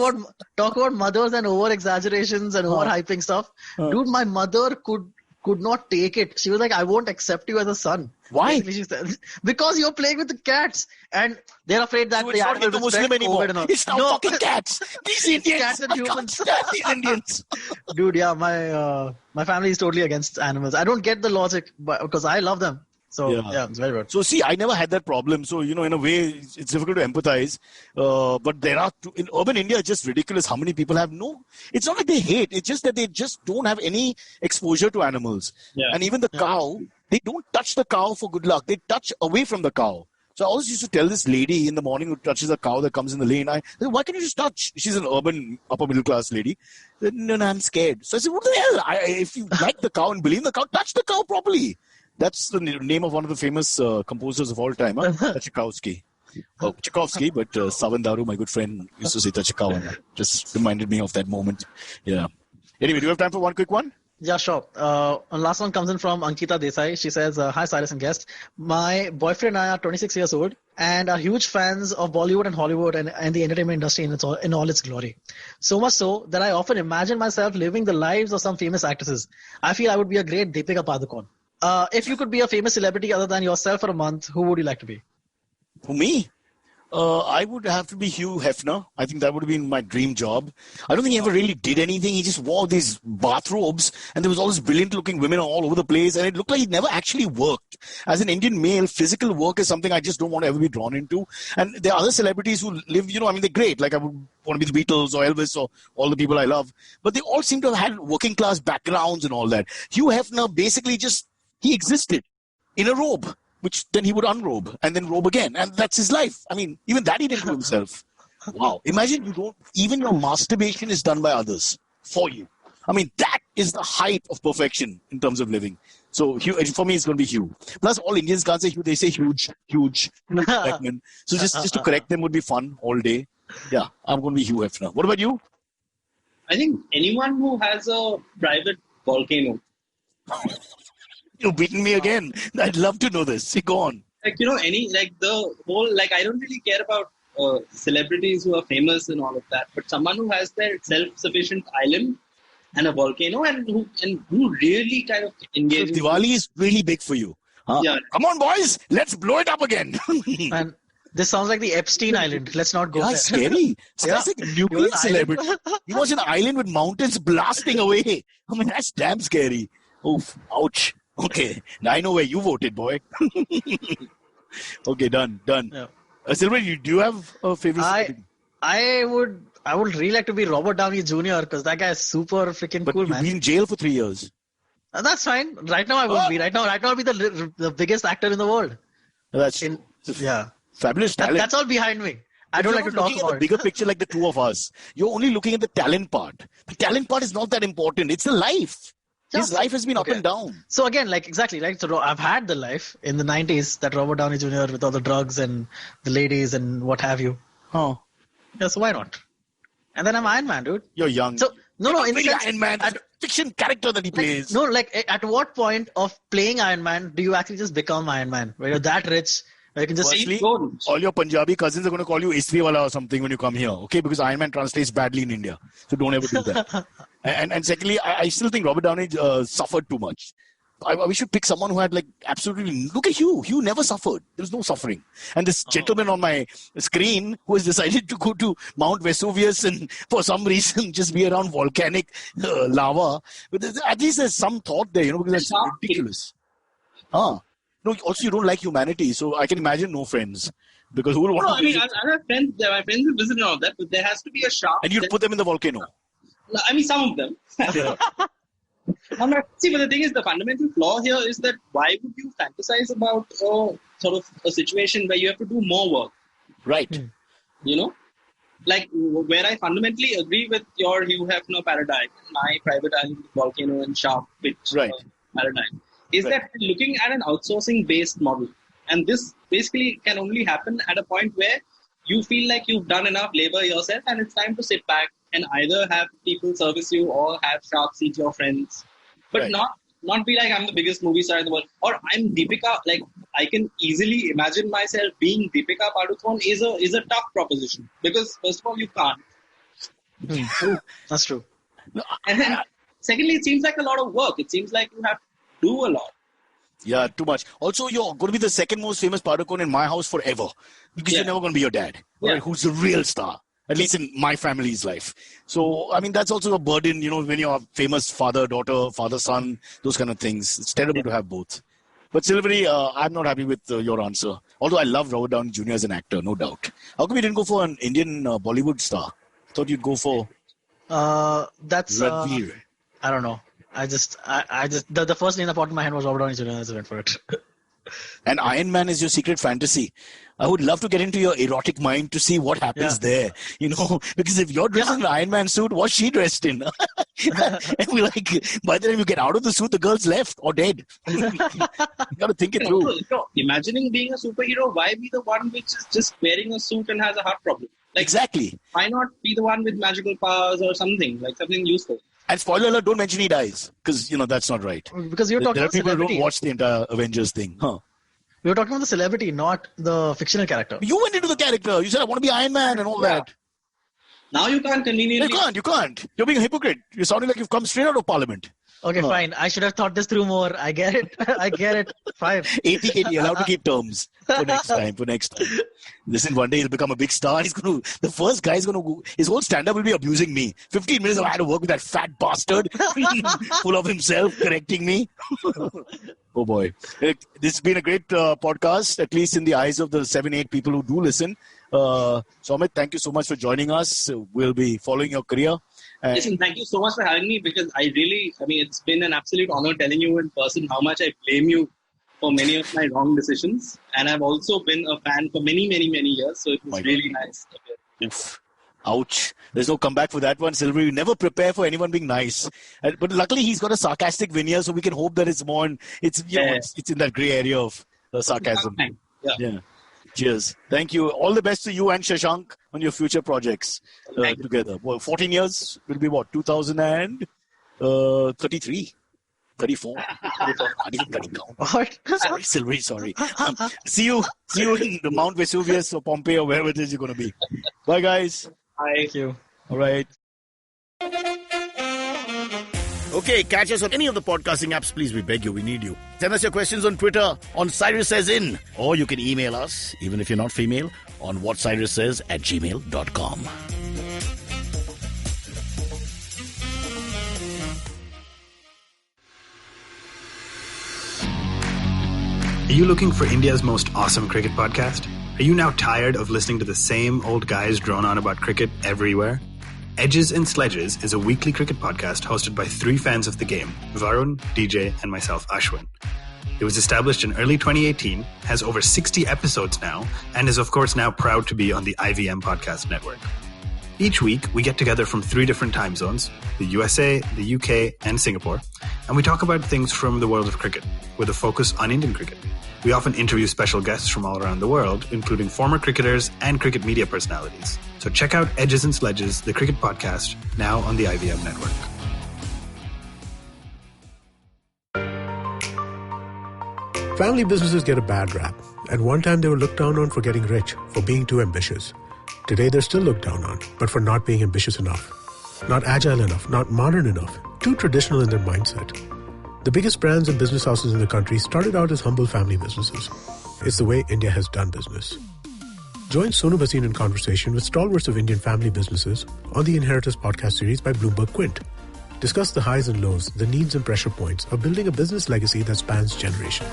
talk about mothers and over exaggerations and over hyping stuff. Dude, my mother could not take it. She was like, I won't accept you as a son. Why? Basically, she said, because you're playing with the cats and they're afraid that So it's not animal Hindu Muslim will spread anymore. COVID and all. It's now fucking cats. These Indians. Cats and I can't humans. stand these Indians. Dude, yeah, my family is totally against animals. I don't get the logic because I love them. So yeah, it's very weird. So see, I never had that problem. So, in a way, it's difficult to empathize. But there are, in urban India, it's just ridiculous how many people have it's not like they hate. It's just that they just don't have any exposure to animals. Yeah. And even the cow, they don't touch the cow for good luck. They touch away from the cow. So I always used to tell this lady in the morning who touches a cow that comes in the lane, I said, why can't you just touch? She's an urban upper middle class lady. She said, no, I'm scared. So I said, what the hell? If you like the cow and believe in the cow, touch the cow properly. That's the name of one of the famous composers of all time, Tchaikovsky. Tchaikovsky, but Savan Daru, my good friend, used to say Tchaikovsky. Just reminded me of that moment. Yeah. Anyway, do you have time for one quick one? Yeah, sure. Last one comes in from Ankita Desai. She says, hi, Cyrus and guest. My boyfriend and I are 26 years old and are huge fans of Bollywood and Hollywood and the entertainment industry in all its glory. So much so that I often imagine myself living the lives of some famous actresses. I feel I would be a great Deepika Padukone. If you could be a famous celebrity other than yourself for a month, who would you like to be? For me? I would have to be Hugh Hefner. I think that would have been my dream job. I don't think he ever really did anything. He just wore these bathrobes and there was all these brilliant looking women all over the place and it looked like he never actually worked. As an Indian male, physical work is something I just don't want to ever be drawn into. And there are other celebrities who live, they're great. Like I would want to be the Beatles or Elvis or all the people I love. But they all seem to have had working class backgrounds and all that. Hugh Hefner basically he existed in a robe, which then he would unrobe and then robe again. And that's his life. I mean, even that he did to himself. Wow. Imagine even your masturbation is done by others for you. I mean, that is the height of perfection in terms of living. So for me, it's going to be Hugh. Plus, all Indians can't say Hugh. They say huge. Beckman. So just to correct them would be fun all day. Yeah, I'm going to be Hugh Hefner. What about you? I think anyone who has a private volcano. You've beaten me again. I'd love to know this. Go on. The whole, I don't really care about celebrities who are famous and all of that, but someone who has their self-sufficient island and a volcano and who really kind of engages. So Diwali is really big for you. Huh? Yeah. Come on, boys, let's blow it up again. And this sounds like the Epstein Island. Let's not go Yeah, there. scary. It's Yeah. like a nuclear celebrity. He was an island with mountains blasting away. I mean, that's damn scary. Oof, ouch. Okay, now I know where you voted, boy. Okay, done. Yeah. Silver, do you have a favorite? I would really like to be Robert Downey Jr. because that guy is super freaking But cool, you've man. been in jail for 3 years. That's fine. Right now I won't be. Right now I'll be the biggest actor in the world. That's Yeah. fabulous talent. That's all behind me. I But don't you're like to not talk looking at about the it. bigger picture like the two of us. You're only looking at the talent part. The talent part is not that important. It's the life. His Yeah. life has been up Okay. and down. So again, like exactly, right? So I've had the life in the 90s that Robert Downey Jr. with all the drugs and the ladies and what have you. Huh. Yeah, so why not? And then I'm Iron Man, dude. You're young. So no, in the Very sense, Iron Man. That's a fiction character that he plays. no, like at what point of playing Iron Man do you actually just become Iron Man? Where you're that rich, where you can just Firstly, Don't. all your Punjabi cousins are going to call you Istriwala or something when you come here, okay? Because Iron Man translates badly in India. So don't ever do that. and secondly, I still think Robert Downey suffered too much. We should pick someone who had like absolutely. Look at Hugh. Hugh never suffered. There was no suffering. And this gentleman on my screen who has decided to go to Mount Vesuvius and for some reason just be around volcanic lava. But at least there's some thought there, because that's Shark King. ridiculous. No, also you don't like humanity, so I can imagine no friends. Because who would want No, to I mean, visit? I have friends. My friends have visited all that, but there has to be a shark. And you'd put them in the volcano. I mean, some of them. See, but the thing is, the fundamental flaw here is that why would you fantasize about sort of a situation where you have to do more work? Right. Like where I fundamentally agree with your you have no paradigm, my private island volcano and shark pit Right. paradigm, is Right. that looking at an outsourcing based model. And this basically can only happen at a point where you feel like you've done enough labor yourself and it's time to sit back and either have people service you or have sharks eat your friends. But Right. not be like I'm the biggest movie star in the world or I'm Deepika. Like I can easily imagine myself being Deepika Padukone is a tough proposition because first of all you can't. That's true. And then secondly, it seems like a lot of work. It seems like you have to do a lot. Yeah, too much. Also, you're going to be the second most famous Padukone in my house forever. Because you're Yeah. never going to be your dad. Yeah. Right? Who's the real star. At least in my family's life. So, I mean, that's also a burden, when you're a famous father, daughter, father, son, those kind of things. It's terrible to have both. But Silvery, I'm not happy with your answer. Although I love Robert Downey Jr. as an actor, no doubt. How come you didn't go for an Indian Bollywood star? Thought you'd go for That's Ranveer. I don't know. I just the first name that popped in my head was Robert Downey Jr. I just went for it. And Iron Man is your secret fantasy. I would love to get into your erotic mind to see what happens there. Because if you're dressed in an Iron Man suit, what's she dressed in? And we're like, by the time you get out of the suit, the girl's left or dead. You got to think it through. Imagining being a superhero, why be the one which is just wearing a suit and has a heart problem? Like, Exactly. why not be the one with magical powers or something, like something useful? And spoiler alert, don't mention he dies. Because, that's not right. Because you're talking There are about people who don't celebrity. watch the entire Avengers thing. Huh? We were talking about the celebrity, not the fictional character. You went into the character. You said, I want to be Iron Man and all that. Now you can't conveniently. You can't. You're being a hypocrite. You're sounding like you've come straight out of Parliament. Okay, fine. I should have thought this through more. I get it. Fine. 80 allowed to keep terms for next time. Listen, one day he'll become a big star. The first guy is going to, his whole stand-up will be abusing me. 15 minutes I had to work with that fat bastard, full of himself, correcting me. Oh boy. This has been a great podcast, at least in the eyes of the 7-8 people who do listen. So Amit, thank you so much for joining us. We'll be following your career. Listen, thank you so much for having me because it's been an absolute honor telling you in person how much I blame you for many of my wrong decisions. And I've also been a fan for many, many, many years. So it was really nice. Oof. Ouch. There's no comeback for that one, Silver. You never prepare for anyone being nice. But luckily, he's got a sarcastic veneer, so we can hope that it's more, it's in that gray area of sarcasm. Yeah. Cheers. Thank you. All the best to you and Shashank on your future projects together. Well, 14 years will be what? 2033. 34. I didn't count. What? Sorry, Silvery, sorry. See you in the Mount Vesuvius or Pompeii or wherever it is you're going to be. Bye, guys. Bye. Thank you. All right. Okay, catch us on any of the podcasting apps, please. We beg you. We need you. Send us your questions on Twitter on Cyrus Says In. Or you can email us, even if you're not female, on whatcyrussays@gmail.com. Are you looking for India's most awesome cricket podcast? Are you now tired of listening to the same old guys drone on about cricket everywhere? Edges and Sledges is a weekly cricket podcast hosted by 3 fans of the game, Varun, DJ, and myself, Ashwin. It was established in early 2018, has over 60 episodes now, and is of course now proud to be on the IVM Podcast Network. Each week, we get together from 3 different time zones, the USA, the UK, and Singapore, and we talk about things from the world of cricket, with a focus on Indian cricket. We often interview special guests from all around the world, including former cricketers and cricket media personalities. So check out Edges and Sledges, the cricket podcast, now on the IVM network. Family businesses get a bad rap. At one time, they were looked down on for getting rich, for being too ambitious. Today, they're still looked down on, but for not being ambitious enough. Not agile enough, not modern enough, too traditional in their mindset. The biggest brands and business houses in the country started out as humble family businesses. It's the way India has done business. Join Sonu Bhasin in conversation with stalwarts of Indian family businesses on the Inheritors podcast series by Bloomberg Quint. Discuss the highs and lows, the needs and pressure points of building a business legacy that spans generations.